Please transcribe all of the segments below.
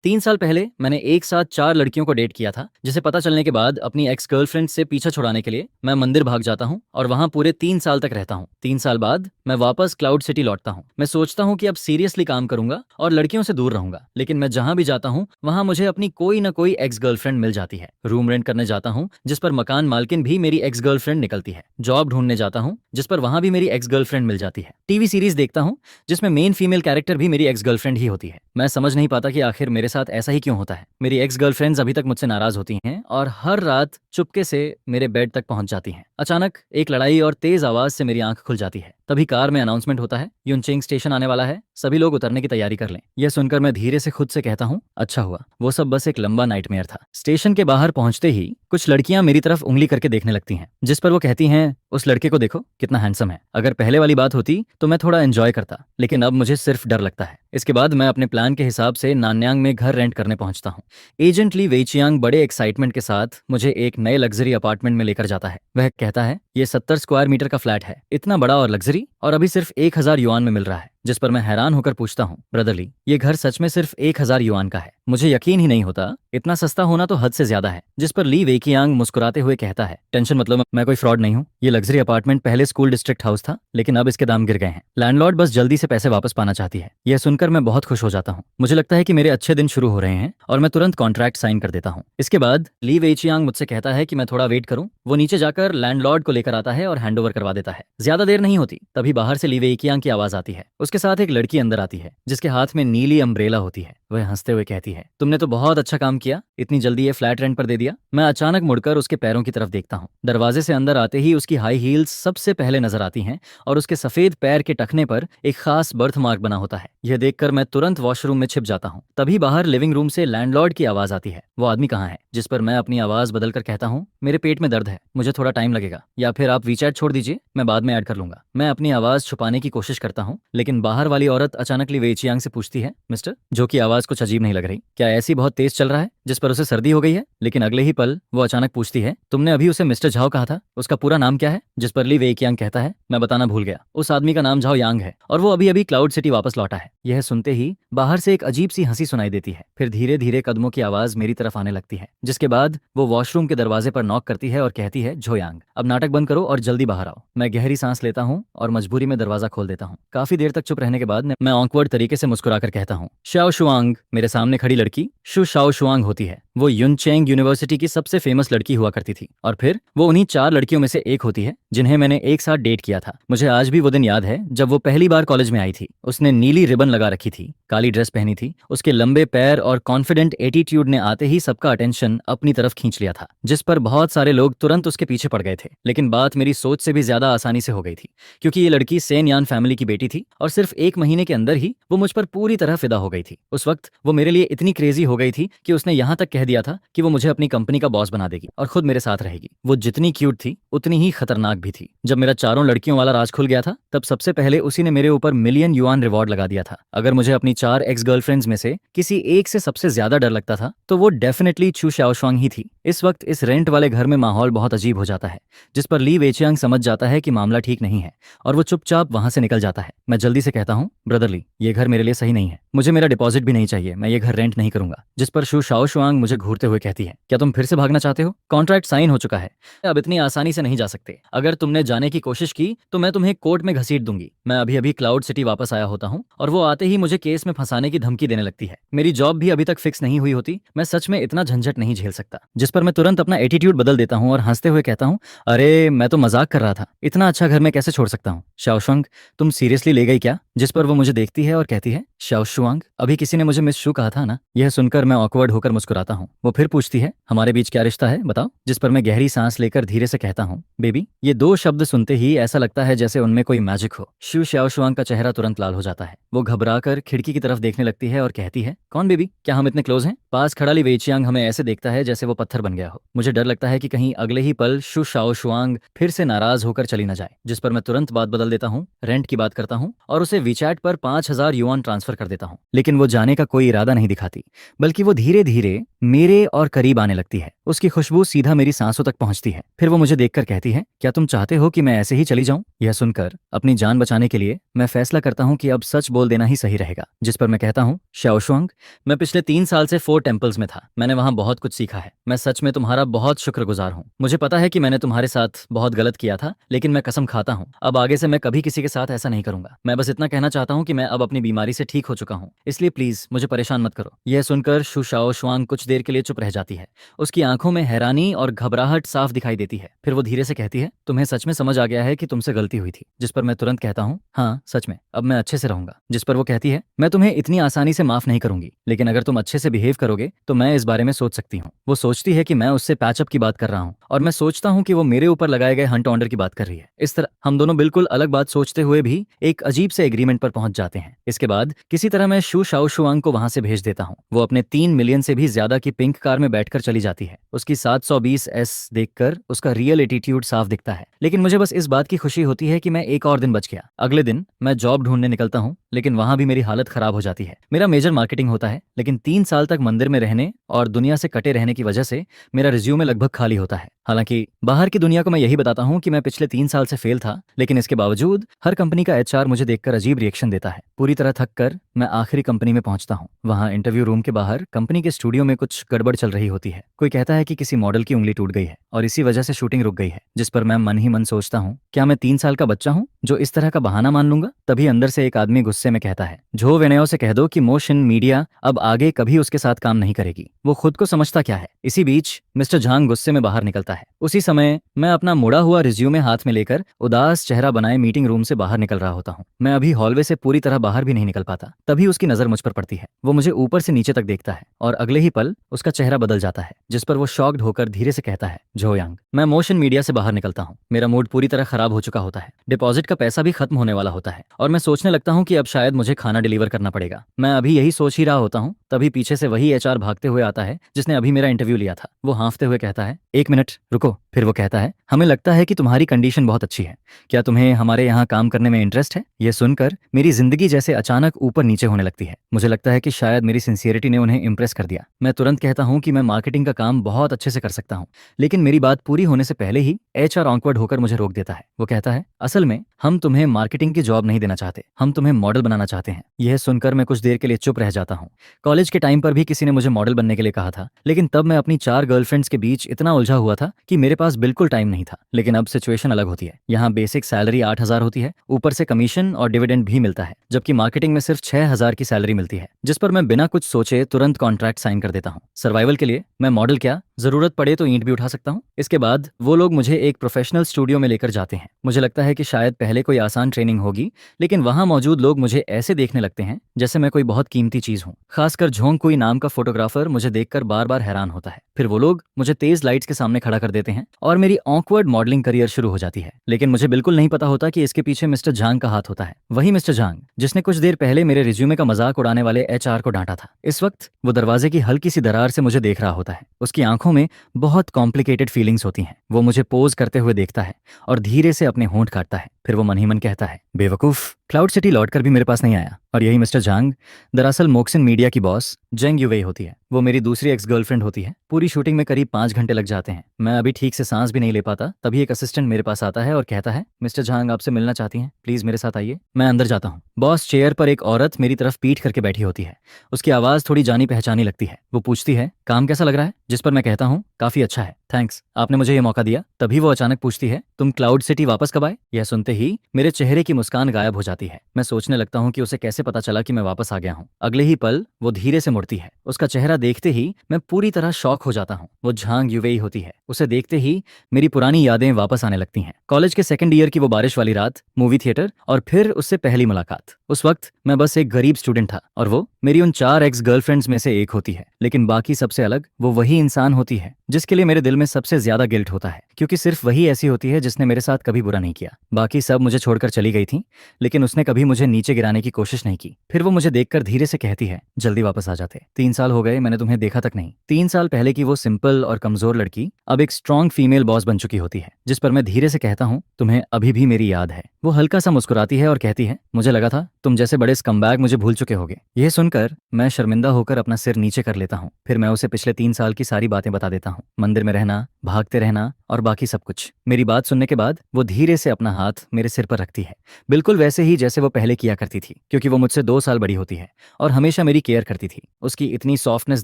3 साल पहले मैंने एक साथ 4 लड़कियों को डेट किया था, जिसे पता चलने के बाद अपनी एक्स गर्लफ्रेंड से पीछा छुड़ाने के लिए मैं मंदिर भाग जाता हूँ और वहाँ पूरे 3 साल तक रहता हूँ। 3 साल बाद मैं वापस क्लाउड सिटी लौटता हूँ। मैं सोचता हूँ कि अब सीरियसली काम करूंगा और लड़कियों से दूर रहूंगा, लेकिन मैं जहाँ भी जाता हूँ वहाँ मुझे अपनी कोई ना कोई एक्स गर्लफ्रेंड मिल जाती है। रूम रेंट करने जाता हूँ जिस पर मकान मालकिन भी मेरी एक्स गर्लफ्रेंड निकलती है। जॉब ढूंढने जाता हूँ जिस पर वहाँ भी मेरी एक्स गर्लफ्रेंड मिल जाती है। टीवी सीरीज देखता हूँ जिसमें मेन फीमेल कैरेक्टर भी मेरी एक्स गर्लफ्रेंड ही होती है। मैं समझ नहीं पाता कि आखिर मेरे साथ ऐसा ही क्यों होता है। मेरी एक्स गर्लफ्रेंड्स अभी तक मुझसे नाराज होती हैं और हर रात चुपके से मेरे बेड तक पहुंच जाती हैं। अचानक एक लड़ाई और तेज आवाज से मेरी आंख खुल जाती है। तभी कार में अनाउंसमेंट होता है, युनचेंग स्टेशन आने वाला है, सभी लोग उतरने की तैयारी कर लें। यह सुनकर मैं धीरे से खुद से कहता हूँ, अच्छा हुआ, वो सब बस एक लंबा नाइटमेयर था। स्टेशन के बाहर पहुंचते ही कुछ लड़कियां मेरी तरफ उंगली करके देखने लगती हैं, जिस पर वो कहती हैं, उस लड़के को देखो कितना हैंडसम है। अगर पहले वाली बात होती तो मैं थोड़ा एंजॉय करता, लेकिन अब मुझे सिर्फ डर लगता है। इसके बाद मैं अपने प्लान के हिसाब से नान्यांग में घर रेंट करने पहुंचता हूँ। एजेंट ली वेचियांग बड़े एक्साइटमेंट के साथ मुझे एक नए लग्जरी अपार्टमेंट में लेकर जाता है। वह कहता है, ये 70 स्क्वायर मीटर का फ्लैट है, इतना बड़ा और लग्जरी, और अभी सिर्फ 1,000 युआन में मिल रहा है। जिस पर मैं हैरान होकर पूछता हूँ, ब्रदरली, ये घर सच में सिर्फ 1,000 युआन का है? मुझे यकीन ही नहीं होता, इतना सस्ता होना तो हद से ज्यादा है। जिस पर ली वेकियांग मुस्कुराते हुए कहता है, टेंशन मत लो, मैं कोई फ्रॉड नहीं हूँ। ये लग्जरी अपार्टमेंट पहले स्कूल डिस्ट्रिक्ट हाउस था, लेकिन अब इसके दाम गिर गए हैं। लैंडलॉर्ड बस जल्दी से पैसे वापस पाना चाहती है। यह सुनकर मैं बहुत खुश हो जाता हूँ। मुझे लगता है कि मेरे अच्छे दिन शुरू हो रहे हैं और मैं तुरंत कॉन्ट्रैक्ट साइन कर देता हूँ। इसके बाद ली वेचियांग मुझसे कहता है कि मैं थोड़ा वेट करूं। वो नीचे जाकर लैंडलॉर्ड को लेकर आता है और हैंडओवर करवा देता है। ज्यादा देर नहीं होती, तभी बाहर से ली वेकियांग की आवाज आती है। उसके साथ एक लड़की अंदर आती है जिसके हाथ में नीली अम्ब्रेला होती है। वह हंसते हुए कहती है, तुमने तो बहुत अच्छा काम किया, इतनी जल्दी ये फ्लैट रेंट पर दे दिया। मैं अचानक मुड़कर उसके पैरों की तरफ देखता हूँ। दरवाजे से अंदर आते ही उसकी हाई हील्स सबसे पहले नजर आती हैं और उसके सफेद पैर के टखने पर एक खास बर्थ मार्क बना होता है। यह देखकर मैं तुरंत वॉशरूम में छिप जाता हूँ। तभी बाहर लिविंग रूम से लैंडलॉर्ड की आवाज आती है, वो आदमी कहाँ है? जिस पर मैं अपनी आवाज बदलकर कहता हूँ, मेरे पेट में दर्द है, मुझे थोड़ा टाइम लगेगा, या फिर आप वीचैट छोड़ दीजिए, मैं बाद में ऐड कर लूंगा। मैं अपनी आवाज छुपाने की कोशिश करता हूँ, लेकिन बाहर वाली औरत अचानक ली वेचियांग से पूछती है, मिस्टर, जो की आवाज कुछ अजीब नहीं लग रही, क्या ऐसी बहुत तेज चल रहा है? जिस पर उसे सर्दी हो गई है। लेकिन अगले ही पल वो अचानक पूछती है, तुमने अभी उसे मिस्टर झाओ कहा था, उसका पूरा नाम क्या है? जिस पर ली वेकियांग कहता है, मैं बताना भूल गया, उस आदमी का नाम झाओ यांग है और वो अभी अभी क्लाउड सिटी वापस लौटा है। यह सुनते ही बाहर से एक अजीब सी हंसी सुनाई देती है। फिर धीरे धीरे कदमों की आवाज मेरी तरफ आने लगती है, जिसके बाद वो वॉशरूम के दरवाजे पर नॉक करती है और कहती है, झोयांग, अब नाटक बंद करो और जल्दी बाहर आओ। मैं गहरी सांस लेता हूँ और मजबूरी में दरवाजा खोल देता हूँ। काफी देर तक चुप रहने के बाद मैं ऑकवर्ड तरीके से मुस्कुराकर कहता हूँ, शाओ शुआंग। मेरे सामने खड़ी लड़की शु शाओ शुआंग होती है। वो युनचेंग यूनिवर्सिटी की सबसे फेमस लड़की हुआ करती थी और फिर वो उन्हीं 4 लड़कियों में से एक होती है जिन्हें मैंने एक साथ डेट किया था। मुझे आज भी वो दिन याद है जब वो पहली बार कॉलेज में आई थी। उसने नीली रिबन लगा रखी थी, काली ड्रेस पहनी थी। उसके लंबे पैर और कॉन्फिडेंट एटीट्यूड ने आते ही सबका अटेंशन अपनी तरफ खींच लिया था, जिस पर बहुत सारे लोग तुरंत उसके पीछे पड़ गए थे। लेकिन बात मेरी सोच से भी ज्यादा आसानी से हो गई थी, क्योंकि ये लड़की सेन यान फैमिली की बेटी थी और सिर्फ 1 महीने के अंदर ही वो मुझ पर पूरी तरह फिदा हो गई थी। उस वक्त वो मेरे लिए इतनी क्रेजी हो गई थी कि उसने यहाँ तक कह दिया था कि वो मुझे अपनी कंपनी का बॉस बना देगी और खुद मेरे साथ रहेगी। वो जितनी क्यूट थी उतनी ही खतरनाक भी थी। जब मेरा 4 लड़कियों वाला राज खुल गया था, तब सबसे पहले उसी ने मेरे ऊपर मिलियन युआन रिवॉर्ड लगा दिया था। अगर मुझे अपनी 4 एक्स गर्लफ्रेंड्स में से किसी एक से सबसे ज्यादा डर लगता था तो वो डेफिनेटली चू शाओशवांग ही थी। इस वक्त इस रेंट वाले घर में माहौल बहुत अजीब हो जाता है, जिस पर ली वेचियांग समझ जाता है कि मामला ठीक नहीं है और वो चुपचाप वहां से निकल जाता है। मैं जल्दी से कहता हूँ, ब्रदरली, ये घर मेरे लिए सही नहीं है, मुझे मेरा डिपॉजिट भी नहीं चाहिए, मैं ये घर रेंट नहीं करूंगा। जिस पर शु शाओशवांग मुझे घूरते हुए कहती है, क्या तुम फिर से भागना चाहते हो? कॉन्ट्रैक्ट साइन हो चुका है, अब इतनी आसानी से नहीं जा सकते। अगर तुमने जाने की कोशिश की तो मैं तुम्हें कोर्ट में घसीट दूंगी। मैं अभी अभी क्लाउड सिटी वापस आया होता हूँ और वो आते ही मुझे केस में फंसाने की धमकी देने लगती है। मेरी जॉब भी अभी तक फिक्स नहीं हुई होती, मैं सच में इतना झंझट नहीं झेल सकता। जिस पर मैं तुरंत अपना एटीट्यूड बदल देता हूँ और हंसते हुए कहता हूँ, अरे मैं तो मजाक कर रहा था, इतना अच्छा घर मैं कैसे छोड़ सकता हूँ? शाओशवांग, तुम सीरियसली ले गई क्या? जिस पर वो मुझे देखती है और कहती है, शाओशवांग, अभी किसी ने मुझे मिस शू कहा था ना? यह सुनकर मैं ऑकवर्ड होकर मुस्कुराता हूँ। वो फिर पूछती है, हमारे बीच क्या रिश्ता है, बताओ? जिस पर मैं गहरी सांस लेकर धीरे से कहता हूँ, बेबी। ये 2 शब्द सुनते ही ऐसा लगता है जैसे उनमें कोई मैजिक हो। शू शाओशवांग का चेहरा तुरंत लाल हो जाता है। वो घबराकर खिड़की की तरफ देखने लगती है और कहती है, कौन बेबी, क्या हम इतने क्लोज हैं? पास खड़ा ली वेचियांग हमें ऐसे देखता है जैसे वो पत्थर बन गया हो। मुझे डर लगता है कि कहीं अगले ही पल शू शाओशवांग फिर से नाराज होकर चली न जाए। जिस पर मैं तुरंत बात बदल देता हूँ, रेंट की बात करता हूँ और उसे वीचैट पर 5,000 युआन ट्रांसफर कर देता हूँ। लेकिन वो जाने का कोई इरादा नहीं दिखाती, बल्कि वो धीरे धीरे मेरे और करीब आने लगती है। उसकी खुशबू सीधा मेरी सांसों तक पहुंचती है। फिर वो मुझे देखकर कहती है, क्या तुम चाहते हो कि मैं ऐसे ही चली जाऊं? यह सुनकर अपनी जान बचाने के लिए मैं फैसला करता हूं कि अब सच बोल देना ही सही रहेगा। जिस पर मैं कहता हूं, शाओशुआंग, मैं पिछले 3 साल से 4 टेम्पल्स में था। मैंने वहां बहुत कुछ सीखा है। मैं सच में तुम्हारा बहुत शुक्रगुजार हूं। मुझे पता है कि मैंने तुम्हारे साथ बहुत गलत किया था, लेकिन मैं कसम खाता हूं अब आगे से मैं कभी किसी के साथ ऐसा नहीं करूंगा। मैं बस इतना कहना चाहता हूं कि मैं अब अपनी बीमारी से ठीक हो चुका हूं, इसलिए प्लीज मुझे परेशान मत करो। यह सुनकर शु शाओशुआंग कुछ देर के लिए चुप रह जाती है। उसकी आंखों में हैरानी और घबराहट साफ दिखाई देती है। फिर वो धीरे से कहती है, तुम्हें सच में समझ आ गया है कि तुमसे गलती हुई थी? जिस पर मैं तुरंत कहता हूँ, हाँ सच में, अब मैं अच्छे से रहूंगा। जिस पर वो कहती है, मैं तुम्हें इतनी आसानी से माफ नहीं करूंगी, लेकिन अगर तुम अच्छे से बिहेव करोगे तो मैं इस बारे में सोच सकती हूँ। वो सोचती है कि मैं उससे पैचअप की बात कर रहा हूँ और मैं सोचता हूँ कि वो मेरे ऊपर लगाए गए हंट ऑर्डर की बात कर रही है। इस तरह हम दोनों बिल्कुल अलग बात सोचते हुए भी एक अजीब से एग्रीमेंट पर पहुंच जाते हैं। इसके बाद किसी तरह मैं शु शाओशुआंग को वहां से भेज देता हूँ। वो अपने 3 मिलियन से भी ज्यादा की पिंक कार में बैठकर चली जाती है। उसकी 720S देखकर उसका रियल एटीट्यूड साफ दिखता है, लेकिन मुझे बस इस बात की खुशी होती है कि मैं एक और दिन बच गया। अगले दिन मैं जॉब ढूंढने निकलता हूँ, लेकिन वहां भी मेरी हालत खराब हो जाती है। मेरा मेजर मार्केटिंग होता है, लेकिन 3 साल तक मंदिर में रहने और दुनिया से कटे रहने की वजह से मेरा रिज्यूमे लगभग खाली होता है। हालांकि बाहर की दुनिया को मैं यही बताता हूँ कि मैं पिछले 3 साल से फेल था, लेकिन इसके बावजूद हर कंपनी का HR मुझे देखकर अजीब रिएक्शन देता है। पूरी तरह थक कर मैं आखिरी कंपनी में पहुंचता हूँ। वहां इंटरव्यू रूम के बाहर कंपनी के स्टूडियो में कुछ गड़बड़ चल रही होती है। कोई कहता है कि किसी मॉडल की उंगली टूट गई है और इसी वजह से शूटिंग रुक गई है। जिस पर मैं मन ही मन सोचता हूँ, क्या मैं 3 साल का बच्चा हूँ जो इस तरह का बहाना मान लूंगा? तभी अंदर से एक आदमी गुस्से में कहता है, झो विनयो से कह दो कि मोशन मीडिया अब आगे कभी उसके साथ काम नहीं करेगी। वो खुद को समझता क्या है? इसी बीच मिस्टर झांग गुस्से में बाहर निकलता है। उसी समय मैं अपना मुड़ा हुआ रिज्यूमे हाथ में लेकर उदास चेहरा बनाए मीटिंग रूम से बाहर निकल रहा होता हूँ। मैं अभी हॉलवे से पूरी तरह बाहर भी नहीं निकल पाता। तभी उसकी नजर मुझ पर पड़ती है। वो मुझे ऊपर से नीचे तक देखता है और अगले ही पल उसका चेहरा बदल जाता है। जिस पर वो शॉक्ड होकर धीरे से कहता है, झोयांग। मैं मोशन मीडिया से बाहर निकलता हूँ। मेरा मूड पूरी तरह खराब हो चुका होता है। डिपॉजिट का पैसा भी खत्म होने वाला होता है और मैं सोचने लगता हूँ कि अब शायद मुझे खाना डिलीवर करना पड़ेगा। मैं अभी यही सोच ही रहा होता हूँ, तभी पीछे से वही HR भागते हुए आता है जिसने अभी मेरा इंटरव्यू लिया था। वो हाँफते हुए कहता है, 1 मिनट रुको। फिर वो कहता है, हमें लगता है कि तुम्हारी कंडीशन बहुत अच्छी है, क्या तुम्हें हमारे यहाँ काम करने में इंटरेस्ट है? यह सुनकर मेरी जिंदगी जैसे अचानक ऊपर नीचे होने लगती है। मुझे लगता है कि शायद मेरी सिंसियरिटी ने उन्हें इंप्रेस कर दिया। मैं तुरंत कहता हूँ कि मैं मार्केटिंग का काम बहुत अच्छे से कर सकता हूँ, लेकिन मेरी बात पूरी होने से पहले ही HR ऑकवर्ड होकर मुझे रोक देता है। वो कहता है, असल में हम तुम्हें मार्केटिंग की जॉब नहीं देना चाहते, हम तुम्हें मॉडल बनाना चाहते हैं। यह सुनकर मैं कुछ देर के लिए चुप रह जाता हूँ। कॉलेज के टाइम पर भी किसी ने मुझे मॉडल बनने के लिए कहा था, लेकिन तब मैं अपनी 4 गर्लफ्रेंड्स के बीच इतना उलझा हुआ था कि मेरे पास बिल्कुल टाइम नहीं था। लेकिन अब सिचुएशन अलग होती है। यहाँ बेसिक सैलरी 8,000 होती है, ऊपर से कमीशन और डिविडेंड भी मिलता है, जबकि मार्केटिंग में सिर्फ 6,000 की सैलरी मिलती है। जिस पर मैं बिना कुछ सोचे तुरंत कॉन्ट्रैक्ट साइन कर देता हूँ। सर्वाइवल के लिए मैं मॉडल क्या, जरूरत पड़े तो ईंट भी उठा सकता हूँ। इसके बाद वो लोग मुझे एक प्रोफेशनल स्टूडियो में लेकर जाते हैं। मुझे लगता है कि शायद पहले कोई आसान ट्रेनिंग होगी, लेकिन वहां मौजूद लोग मुझे ऐसे देखने लगते हैं जैसे मैं कोई बहुत कीमती चीज हूँ। खासकर झोंग कोई नाम का फोटोग्राफर मुझे देखकर बार बार हैरान होता है। फिर वो लोग मुझे तेज लाइट्स के सामने खड़ा कर देते हैं और मेरी ऑकवर्ड मॉडलिंग करियर शुरू हो जाती है। लेकिन मुझे बिल्कुल नहीं पता होता कि इसके पीछे मिस्टर झांग का हाथ होता है। वही मिस्टर झांग जिसने कुछ देर पहले मेरे रिज्यूमे का मजाक उड़ाने वाले HR को डांटा था। इस वक्त वो दरवाजे की हल्की सी दरार से मुझे देख रहा होता है। उसकी आंखों में बहुत कॉम्प्लिकेटेड फीलिंग्स होती हैं। वो मुझे पोज करते हुए देखता है और धीरे से अपने होंठ काटता है। फिर वो मन ही मन कहता है, बेवकूफ, क्लाउड सिटी लौटकर भी मेरे पास नहीं आया। और यही मिस्टर झांग दरअसल मोक्सिन मीडिया की बॉस जेंग यूवेई होती है। वो मेरी दूसरी एक्स गर्लफ्रेंड होती है। पूरी शूटिंग में करीब 5 घंटे लग जाते हैं। मैं अभी ठीक से सांस भी नहीं ले पाता। तभी एक असिस्टेंट मेरे पास आता है और कहता है, मिस्टर झांग आपसे मिलना चाहती हैं, प्लीज मेरे साथ आइए। मैं अंदर जाता हूँ। बॉस चेयर पर एक औरत मेरी तरफ पीठ करके बैठी होती है। उसकी आवाज थोड़ी जानी पहचानी लगती है। वो पूछती है, काम कैसा लग रहा है? जिस पर मैं कहता हूँ, काफी अच्छा है, थैंक्स, आपने मुझे ये मौका दिया। तभी वो अचानक पूछती है, तुम क्लाउड सिटी वापस कब आए? यह सुनते ही मेरे चेहरे की मुस्कान गायब हो जाती है। मैं सोचने लगता हूँ कि उसे कैसे पता चला कि मैं वापस आ गया हूँ। अगले ही पल वो धीरे से मुड़ती है। उसका चेहरा देखते ही मैं पूरी तरह शॉक हो जाता हूँ। वो झांग यूवेई होती है। उसे देखते ही मेरी पुरानी यादें वापस आने लगती हैं। कॉलेज के 2nd ईयर की वो बारिश वाली रात, मूवी थिएटर और फिर उससे पहली मुलाकात। उस वक्त मैं बस एक गरीब स्टूडेंट था और वो मेरी उन 4 एक्स गर्लफ्रेंड्स में से एक होती है। लेकिन बाकी सबसे अलग वो वही इंसान होती है जिसके लिए मेरे दिल में सबसे ज्यादा गिल्ट होता है, क्योंकि सिर्फ वही ऐसी होती है जिसने मेरे साथ कभी बुरा नहीं किया। बाकी सब मुझे छोड़कर चली गई थी, लेकिन उसने कभी मुझे नीचे गिराने की कोशिश नहीं की। फिर वो मुझे देखकर धीरे से कहती है, जल्दी वापस आ जाते, 3 साल हो गए मैंने तुम्हें देखा तक नहीं। 3 साल पहले की वो सिंपल और कमजोर लड़की अब एक स्ट्रॉन्ग फीमेल बॉस बन चुकी होती है। जिस पर मैं धीरे से कहता हूँ, तुम्हें अभी भी मेरी याद है? वो हल्का सा मुस्कुराती है और कहती है, मुझे लगा था तुम जैसे बड़े स्कमबैग मुझे भूल चुके होगे। यह सुनकर सुनकर मैं शर्मिंदा होकर अपना सिर नीचे कर लेता हूँ। फिर मैं उसे पिछले 3 साल की सारी बातें बता देता हूँ, मंदिर में रहना, भागते रहना और बाकी सब कुछ। मेरी बात सुनने के बाद वो धीरे से अपना हाथ मेरे सिर पर रखती है, बिल्कुल वैसे ही जैसे वो पहले किया करती थी, क्योंकि वो मुझसे 2 साल बड़ी होती है और हमेशा मेरी केयर करती थी। उसकी इतनी सॉफ्टनेस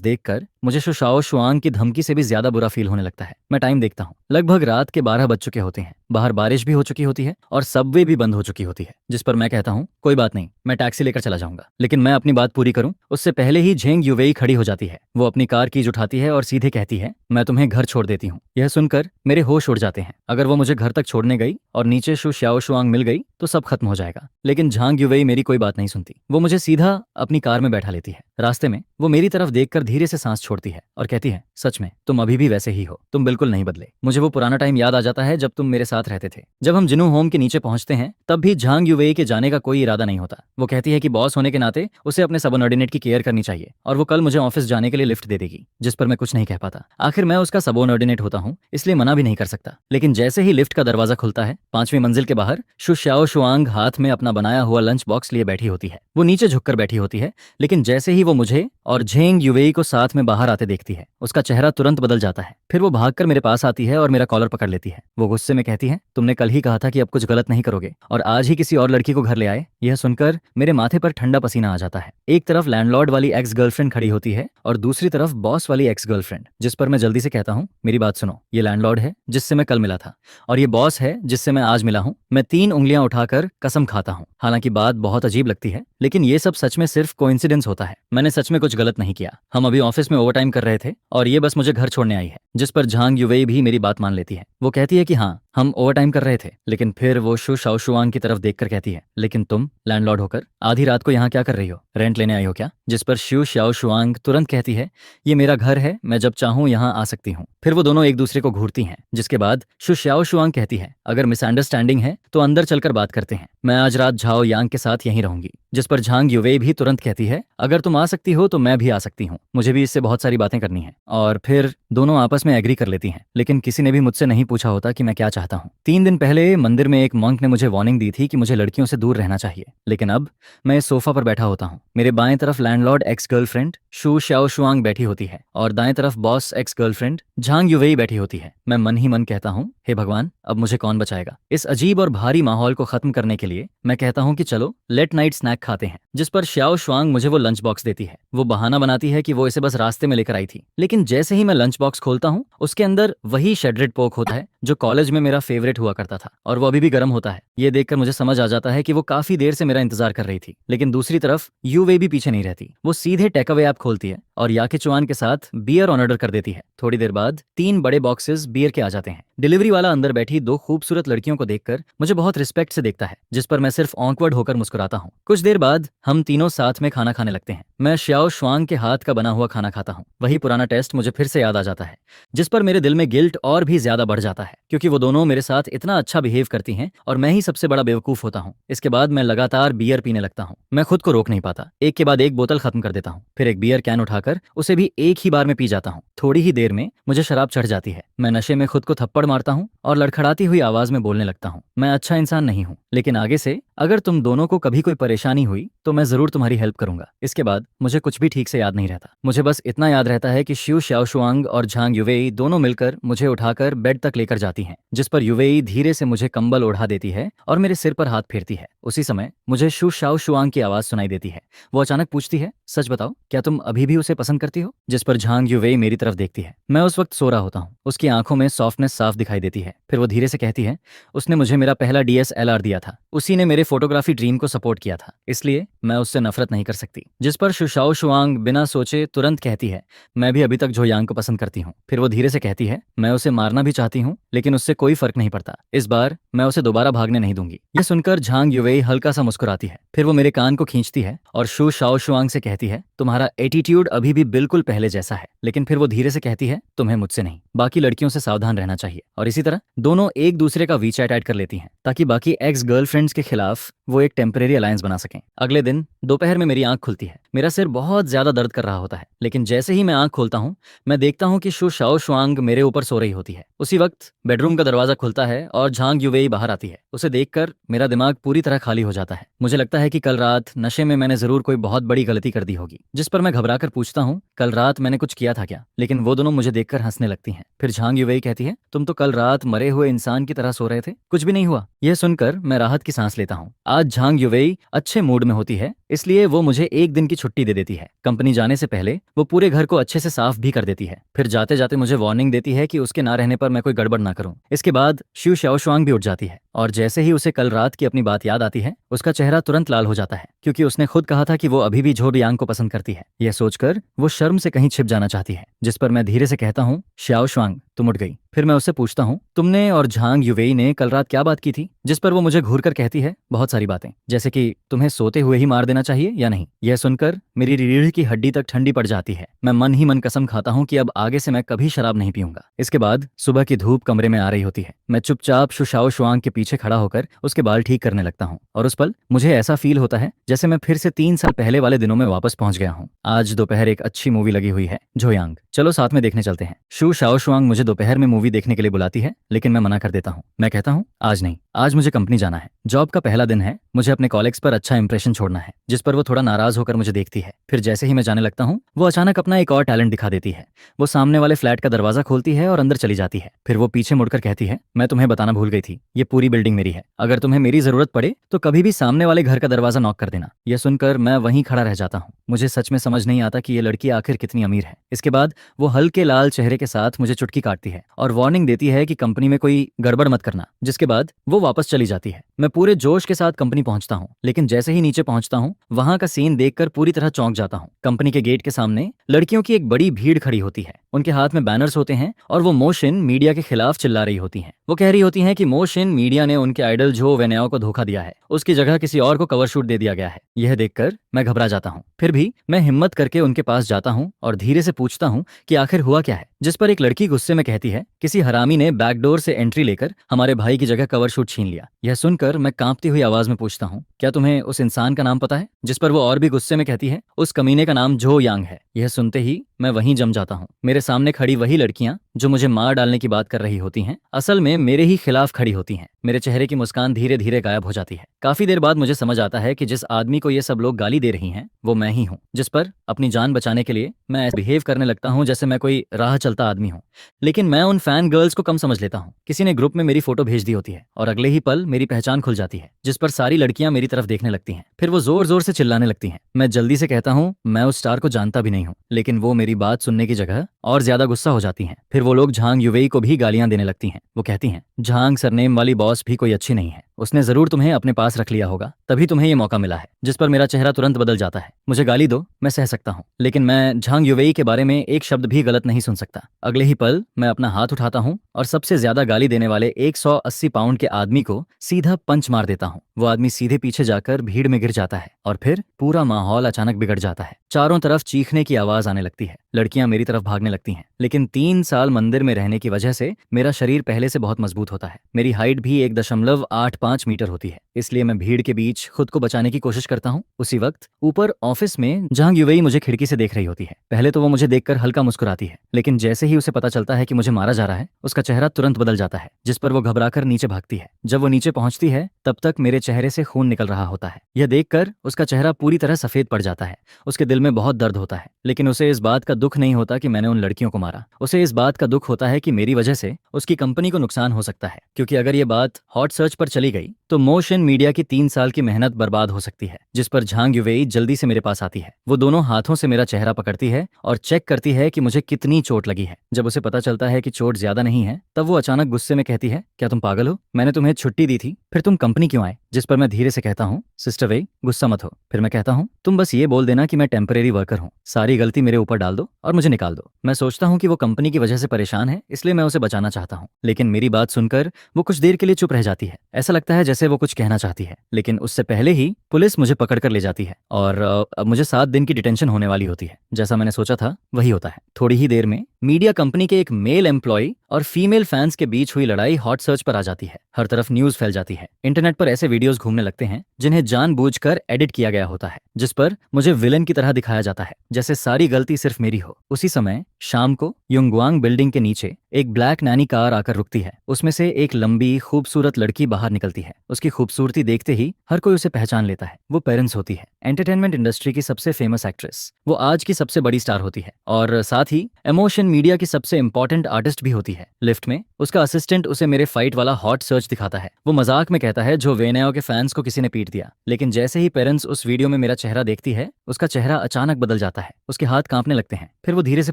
देखकर मुझे शुशाओ शुआंग की धमकी से भी ज्यादा बुरा फील होने लगता है। मैं टाइम देखता हूँ, लगभग रात के 12 बज चुके होते हैं। बाहर बारिश भी हो चुकी होती है और सबवे भी बंद हो चुकी होती है, जिस पर मैं कहता हूँ कोई बात नहीं, मैं टैक्सी लेकर चला जाऊंगा। लेकिन मैं अपनी बात पूरी करूं उससे पहले ही झेंग युवेई खड़ी हो जाती है। वो अपनी कार कीज उठाती है और सीधे कहती है, मैं तुम्हें घर छोड़ देती हूँ। यह सुनकर मेरे होश उड़ जाते हैं। अगर वो मुझे घर तक छोड़ने गई और नीचे शु श्याओ शुआंग मिल गई तो सब खत्म हो जाएगा। लेकिन झांग युवेई मेरी कोई बात नहीं सुनती। वो मुझे सीधा अपनी कार में बैठा लेती है। रास्ते में वो मेरी तरफ देखकर धीरे से सांस छोड़ती है और कहती है, सच में तुम अभी भी वैसे ही हो, तुम बिल्कुल नहीं बदले। मुझे वो पुराना टाइम याद आ जाता है जब तुम मेरे साथ रहते थे। जब हम जिनू होम के नीचे पहुंचते हैं तब भी झांग युवेई के जाने का कोई इरादा नहीं होता। वो कहती है कि बॉस होने के नाते उसे अपने सबऑर्डिनेट की केयर करनी चाहिए और वो कल मुझे ऑफिस जाने के लिए लिफ्ट दे देगी, जिस पर मैं कुछ नहीं कह पाता। आखिर मैं उसका सबऑर्डिनेट होता हूँ, इसलिए मना भी नहीं कर सकता। लेकिन जैसे ही लिफ्ट का दरवाजा खुलता है, 5वीं मंजिल के बाहर शु श्याओ शुआंग हाथ में अपना बनाया हुआ लंच बॉक्स लिए बैठी होती है। वो नीचे झुककर बैठी होती है, लेकिन जैसे ही वो मुझे और झेंग युवेई को साथ में बाहर आते देखती है, उसका चेहरा तुरंत बदल जाता है। फिर वो भागकर मेरे पास आती है और मेरा कॉलर पकड़ लेती है। वो गुस्से में कहती है, तुमने कल ही कहा था कि अब कुछ गलत नहीं करोगे और आज ही किसी और लड़की को घर ले आए। यह सुनकर मेरे माथे पर ठंडा पसीना आ जाता है। एक तरफ लैंडलॉर्ड वाली एक्स गर्लफ्रेंड खड़ी होती है और दूसरी तरफ बॉस वाली एक्स गर्लफ्रेंड, जिस पर मैं जल्दी से कहता हूँ, मेरी बात सुनो, ये लैंडलॉर्ड है जिससे मैं कल मिला था और ये बॉस है जिससे मैं आज मिला हूँ। मैं 3 उंगलियां उठाकर कसम खाता हूँ। हालांकि बात बहुत अजीब लगती है, लेकिन ये सब सच में सिर्फ कोइंसिडेंस होता है। मैंने सच में कुछ गलत नहीं किया। हम अभी ऑफिस में ओवरटाइम कर रहे थे और ये बस मुझे घर छोड़ने आई है, जिस पर झांग युवेई भी मेरी बात मान लेती है। वो कहती है कि हाँ, हम ओवरटाइम कर रहे थे। लेकिन फिर वो शु शाओ शुआंग की तरफ देखकर कहती है, लेकिन तुम लैंडलॉर्ड होकर आधी रात को यहाँ क्या कर रही हो? रेंट लेने आई हो क्या? जिस पर शु शाओ शुआंग तुरंत कहती है, ये मेरा घर है, मैं जब चाहूँ यहाँ आ सकती हूँ। फिर वो दोनों एक दूसरे को घूरती हैं, जिसके बाद शु शाओ शुआंग कहती है, अगर मिसअंडरस्टैंडिंग है तो अंदर चलकर बात करते हैं, मैं आज रात झाओ यांग के साथ यहीं रहूंगी। जिस पर झांग युवेई भी तुरंत कहती है, अगर तुम आ सकती हो तो मैं भी आ सकती हूँ, मुझे भी इससे बहुत सारी बातें करनी है। और फिर दोनों आपस में एग्री कर लेती हैं। लेकिन किसी ने भी मुझसे नहीं पूछा होता कि मैं क्या चाहता हूँ। 3 दिन पहले मंदिर में एक मंक ने मुझे वार्निंग दी थी कि मुझे लड़कियों से दूर रहना चाहिए, लेकिन अब मैं इस सोफा पर बैठा होता हूँ। मेरे बाएं तरफ लैंडलॉर्ड एक्स गर्लफ्रेंड शु शाओ शुआंग बैठी होती है और दाएं तरफ बॉस एक्स गर्लफ्रेंड झांग युवेई बैठी होती है। मैं मन ही मन कहता हूँ, हे भगवान, अब मुझे कौन बचाएगा? इस अजीब और भारी माहौल को खत्म करने के लिए मैं कहता हूँ कि चलो लेट नाइट स्नैक खाते हैं, जिस पर श्याओ शुआंग मुझे वो लंच बॉक्स देती है। वो बहाना बनाती है कि वो इसे बस रास्ते में लेकर आई थी, लेकिन जैसे ही मैं लंच बॉक्स खोलता हूँ उसके अंदर वही शेड्रेड पोक होता है जो कॉलेज में मेरा फेवरेट हुआ करता था, और वो अभी भी गर्म होता है। ये देखकर मुझे समझ आ जाता है कि वो काफी देर से मेरा इंतजार कर रही थी। लेकिन दूसरी तरफ यूवे भी पीछे नहीं रहती। वो सीधे टेक अवे ऐप खोलती है और याके चुआन के साथ बियर ऑर्डर कर देती है। थोड़ी देर बाद 3 बड़े बॉक्सेस बियर के आ जाते हैं। डिलीवरी वाला अंदर बैठी 2 खूबसूरत लड़कियों को देखकर मुझे बहुत रिस्पेक्ट से देखता है, जिस पर मैं सिर्फ ऑकवर्ड होकर मुस्कुराता हूँ। कुछ देर बाद हम तीनों साथ में खाना खाने लगते हैं। मैं श्याओ शुआंग के हाथ का बना हुआ खाना खाता हूँ। वही पुराना टेस्ट मुझे फिर से याद आ जाता है, जिस पर मेरे दिल में गिल्ट और भी ज्यादा बढ़ जाता है, क्योंकि वो दोनों मेरे साथ इतना अच्छा बिहेव करती हैं और मैं ही सबसे बड़ा बेवकूफ होता हूँ। इसके बाद मैं लगातार बियर पीने लगता हूँ। मैं खुद को रोक नहीं पाता, एक के बाद एक बोतल खत्म कर देता हूँ। फिर एक बियर कैन उठाकर उसे भी एक ही बार में पी जाता हूँ। थोड़ी ही देर में मुझे शराब चढ़ जाती है। मैं नशे में खुद को थप्पड़ मारता हूँ और लड़खड़ाती हुई आवाज में बोलने लगता हूँ, मैं अच्छा इंसान नहीं हूँ, लेकिन आगे से अगर तुम दोनों को कभी कोई परेशानी हुई तो मैं जरूर तुम्हारी हेल्प करूंगा। इसके बाद मुझे कुछ भी ठीक से याद नहीं रहता। मुझे बस इतना याद रहता है कि शिव शाओ शुआंग और झांग युवेई दोनों मिलकर मुझे उठाकर बेड तक लेकर जाती हैं, जिस पर युवेई धीरे से मुझे कंबल ओढ़ा देती है और मेरे सिर पर हाथ फेरती है। उसी समय मुझे शु शाओ शुआंग की आवाज सुनाई देती है। वो अचानक पूछती है, सच बताओ, क्या तुम अभी भी उसे पसंद करती हो? जिस पर झांग युवेई मेरी तरफ देखती है। मैं उस वक्त सो रहा होता हूँ। उसकी आंखों में सॉफ्टनेस साफ दिखाई देती है। फिर वो धीरे से कहती है, उसने मुझे मेरा पहला DSLR दिया था, उसी ने मेरे फोटोग्राफी ड्रीम को सपोर्ट किया था, इसलिए मैं उससे नफरत नहीं कर सकती। जिस पर शु शाओ शुआंग बिना सोचे तुरंत कहती है, मैं भी अभी तक जोयांग को पसंद करती हूँ। फिर वो धीरे से कहती है, मैं उसे मारना भी चाहती हूँ, लेकिन उससे कोई फर्क नहीं पड़ता। इस बार मैं उसे दोबारा भागने नहीं दूंगी। यह सुनकर झांग युवेई हल्का सा मुस्कुराती है। फिर वो मेरे कान को खींचती है और शु शाओ शुआंग से कहती है, तुम्हारा एटीट्यूड अभी भी बिल्कुल पहले जैसा है। लेकिन फिर वो धीरे से कहती है, तुम्हें मुझसे नहीं, बाकी लड़कियों से सावधान रहना चाहिए। और इसी तरह दोनों एक दूसरे का वी चैट ऐड कर लेती हैं ताकि बाकी एक्स गर्लफ्रेंड्स के खिलाफ वो एक टेम्परेरी अलायंस बना सकें। अगले दिन दोपहर में मेरी आंख खुलती है। मेरा सिर बहुत ज्यादा दर्द कर रहा होता है, लेकिन जैसे ही मैं आंख खोलता हूँ मैं देखता हूँ कि शु शाओ शुआंग मेरे ऊपर सो रही होती है। उसी वक्त बेडरूम का दरवाजा खुलता है और झांग युवेई बाहर आती है। उसे देखकर मेरा दिमाग पूरी तरह खाली हो जाता है। मुझे लगता है कि कल रात नशे में मैंने जरूर कोई बहुत बड़ी गलती कर दी होगी, जिस पर मैं घबरा कर पूछता हूँ कल रात मैंने कुछ किया था क्या। लेकिन वो दोनों मुझे देखकर हंसने लगती हैं। फिर झांग युवेई कहती है, तुम तो कल रात मरे हुए इंसान की तरह सो रहे थे, कुछ भी नहीं हुआ। यह सुनकर मैं राहत की सांस लेता हूँ। आज झांग युवेई अच्छे मूड में होती है, इसलिए वो मुझे एक दिन की छुट्टी दे देती है। कंपनी जाने से पहले वो पूरे घर को अच्छे से साफ भी कर देती है। फिर जाते जाते मुझे वार्निंग देती है कि उसके ना रहने पर मैं कोई गड़बड़ ना करूं। इसके बाद शिव शाओशुआंग भी उठ जाती है और जैसे ही उसे कल रात की अपनी बात याद आती है उसका चेहरा तुरंत लाल हो जाता है, क्योंकि उसने खुद कहा था कि वो अभी भी झो यांग को पसंद करती है। यह सोचकर वो शर्म से कहीं छिप जाना चाहती है, जिस पर मैं धीरे से कहता हूँ, शाओशुआंग तुम उठ गई। फिर मैं उससे पूछता हूँ, तुमने और झांग युवेई ने कल रात क्या बात की थी। जिस पर वो मुझे घूर कर कहती है, बहुत सारी बातें, जैसे कि तुम्हें सोते हुए ही मार देना चाहिए या नहीं। यह सुनकर मेरी रीढ़ की हड्डी तक ठंडी पड़ जाती है। मैं मन ही मन कसम खाता हूँ कि अब आगे से मैं कभी शराब नहीं पीऊंगा। इसके बाद सुबह की धूप कमरे में आ रही होती है। मैं चुपचाप शुशाओ शुआंग के पीछे खड़ा होकर उसके बाल ठीक करने लगता हूँ और उस पल मुझे ऐसा फील होता है जैसे मैं फिर से 3 साल पहले वाले दिनों में वापस पहुंच गया हूँ। आज दोपहर एक अच्छी मूवी लगी हुई है, झोयांग, चलो साथ में देखने चलते हैं। शु शाओशुआंग मुझे दोपहर में मूवी देखने के लिए बुलाती है, लेकिन मैं मना कर देता हूँ। मैं कहता हूँ, आज नहीं, आज मुझे कंपनी जाना है। जॉब का पहला दिन है, मुझे अपने कॉलेग्स पर अच्छा इंप्रेशन छोड़ना है। जिस पर वो थोड़ा नाराज होकर मुझे देखती है। फिर जैसे ही मैं जाने लगता हूँ वो अचानक अपना एक और टैलेंट दिखा देती है। वो सामने वाले फ्लैट का दरवाजा खोलती है और अंदर चली जाती है। फिर वो पीछे मुड़कर कहती है, मैं तुम्हें बताना भूल गई थी, ये पूरी बिल्डिंग मेरी है। अगर तुम्हें मेरी जरूरत पड़े तो कभी भी सामने वाले घर का दरवाजा नॉक कर देना। यह सुनकर मैं वहीं खड़ा रह जाता हूँ। मुझे सच में समझ नहीं आता कि ये लड़की आखिर कितनी अमीर है। इसके बाद वो हल्के लाल चेहरे के साथ मुझे चुटकी काटती है और वार्निंग देती है कि कंपनी में कोई गड़बड़ मत करना। जिसके बाद वो वापस चली जाती है। मैं पूरे जोश के साथ कंपनी पहुंचता हूँ, लेकिन जैसे ही नीचे पहुंचता हूँ वहां का सीन देखकर पूरी तरह चौंक जाता हूँ। कंपनी के गेट के सामने लड़कियों की एक बड़ी भीड़ खड़ी होती है। उनके हाथ में बैनर्स होते हैं और वो मोशन मीडिया के खिलाफ चिल्ला रही होती हैं। वो कह रही होती हैं कि मोशन मीडिया ने उनके आइडल झो वेनेओ को धोखा दिया है, उसकी जगह किसी और को कवर शूट दे दिया गया है। यह देखकर मैं घबरा जाता हूँ। फिर भी मैं हिम्मत करके उनके पास जाता हूँ और धीरे से पूछता हूँ कि आखिर हुआ क्या है। जिस पर एक लड़की गुस्से में कहती है, किसी हरामी ने बैकडोर से एंट्री लेकर हमारे भाई की जगह कवर शूट छीन लिया। यह सुनकर मैं कांपती हुई आवाज में पूछता हूँ, क्या तुम्हें उस इंसान का नाम पता है। जिस पर वो और भी गुस्से में कहती है, उस कमीने का नाम झो यांग है। यह सुनते ही मैं वहीं जम जाता हूँ। मेरे सामने खड़ी वही लड़कियां जो मुझे मार डालने की बात कर रही होती हैं, असल में मेरे ही खिलाफ खड़ी होती हैं। मेरे चेहरे की मुस्कान धीरे धीरे गायब हो जाती है। काफी देर बाद मुझे समझ आता है कि जिस आदमी को ये सब लोग गाली दे रही हैं वो मैं ही हूँ। जिस पर अपनी जान बचाने के लिए मैं बिहेव करने लगता हूँ जैसे मैं कोई राह चलता आदमी हूँ। लेकिन मैं उन फैन गर्ल्स को कम समझ लेता हूँ। किसी ने ग्रुप में मेरी फोटो भेज दी होती है और अगले ही पल मेरी पहचान खुल जाती है, जिस पर सारी लड़कियां मेरी तरफ देखने लगती हैं। फिर वो जोर जोर से चिल्लाने लगती हैं। मैं जल्दी से कहता हूँ, मैं उस स्टार को जानता भी नहीं हूँ, लेकिन वो मेरी बात सुनने की जगह और ज्यादा गुस्सा हो जाती हैं। फिर वो लोग झांग युवेई को भी गालियां देने लगती हैं। वो कहती हैं, झांग सरनेम वाली बॉस भी कोई अच्छी नहीं है, उसने जरूर तुम्हें अपने पास रख लिया होगा, तभी तुम्हें ये मौका मिला है। जिस पर मेरा चेहरा तुरंत बदल जाता है। मुझे गाली दो, मैं सह सकता हूँ, लेकिन मैं झांग युवेई के बारे में एक शब्द भी गलत नहीं सुन सकता। अगले ही पल मैं अपना हाथ उठाता हूँ और सबसे ज्यादा गाली देने वाले 180 पाउंड के आदमी को सीधा पंच मार देता हूँ। वो आदमी सीधे पीछे जाकर भीड़ में गिर जाता है और फिर पूरा माहौल अचानक बिगड़ जाता है। चारों तरफ चीखने की आवाज आने लगती है। लड़कियां मेरी तरफ भागने लगती हैं। लेकिन 3 साल मंदिर में रहने की वजह से मेरा शरीर पहले से बहुत मजबूत होता है। मेरी हाइट भी 1.85 मीटर होती है, इसलिए मैं भीड़ के बीच खुद को बचाने की कोशिश करता हूँ। उसी वक्त ऊपर ऑफिस में झांग युवेई मुझे खिड़की से देख रही होती है। पहले तो वो मुझे देखकर हल्का मुस्कुराती है, लेकिन जैसे ही उसे पता चलता है कि मुझे मारा जा रहा है उसका चेहरा तुरंत बदल जाता है, जिस पर वो घबराकर नीचे भागती है। जब वो नीचे पहुंचती है तब तक मेरे चेहरे से खून निकल रहा होता है। यह देखकर उसका चेहरा पूरी तरह सफेद पड़ जाता है। उसके दिल में बहुत दर्द होता है, लेकिन उसे इस बात का दुख नहीं होता कि मैंने उन लड़कियों को मारा। उसे इस बात का दुख होता है कि मेरी वजह से उसकी कंपनी को नुकसान हो सकता है, क्योंकि अगर ये बात हॉट सर्च पर चली गई तो मोशन मीडिया की 3 साल की मेहनत बर्बाद हो सकती है। जिस पर झांग युवेई जल्दी से मेरे पास आती है। वो दोनों हाथों से मेरा चेहरा पकड़ती है और चेक करती है कि मुझे कितनी चोट लगी है। जब उसे पता चलता है कि चोट ज्यादा नहीं है तब वो अचानक गुस्से में कहती है, क्या तुम पागल हो, मैंने तुम्हें छुट्टी दी थी, फिर तुम कंपनी क्यों आए। जिस पर मैं धीरे से कहता हूँ, सिस्टर वेई गुस्सा मत हो। फिर मैं कहता हूँ, तुम बस ये बोल देना कि मैं टेम्परेरी वर्कर हूँ, सारी गलती मेरे ऊपर डाल दो और मुझे निकाल दो। मैं सोचता हूँ कि वो कंपनी की वजह से परेशान है, इसलिए मैं उसे बचाना चाहता हूँ, लेकिन मेरी बात सुनकर वो कुछ देर के लिए चुप रह जाती है। ऐसा लगता है जैसे वो कुछ कहना चाहती है, लेकिन उससे पहले ही पुलिस मुझे पकड़ कर ले जाती है और अब मुझे 7 दिन की डिटेंशन होने वाली होती है। जैसा मैंने सोचा था वही होता है। थोड़ी ही देर में मीडिया कंपनी के एक मेल एम्प्लॉय और फीमेल फैंस के बीच हुई लड़ाई हॉट सर्च पर आ जाती है। हर तरफ न्यूज फैल जाती है। इंटरनेट पर ऐसे वीडियोस घूमने लगते हैं जिन्हें जानबूझकर एडिट किया गया होता है, जिस पर मुझे विलेन की तरह दिखाया जाता है, जैसे सारी गलती सिर्फ मेरी हो। उसी समय शाम को युंगवांग बिल्डिंग के नीचे एक ब्लैक नैनी कार आकर रुकती है। उसमें से एक लंबी खूबसूरत लड़की बाहर निकलती है। उसकी खूबसूरती देखते ही हर कोई उसे पहचान लेता है। वो पेरेंट्स होती है, एंटरटेनमेंट इंडस्ट्री की सबसे फेमस एक्ट्रेस। वो आज की सबसे बड़ी स्टार होती है और साथ ही इमोशन मीडिया की सबसे इंपॉर्टेंट आर्टिस्ट भी होती है। लिफ्ट में उसका असिस्टेंट उसे मेरे फाइट वाला हॉट सर्च दिखाता है। वो मजाक में कहता है जो वेनेओ के फैंस को किसी ने पीट दिया, लेकिन जैसे ही पेरेंट्स उस वीडियो में मेरा चेहरा देखती है, उसका चेहरा अचानक बदल जाता है। उसके हाथ कांपने लगते हैं। फिर वो धीरे से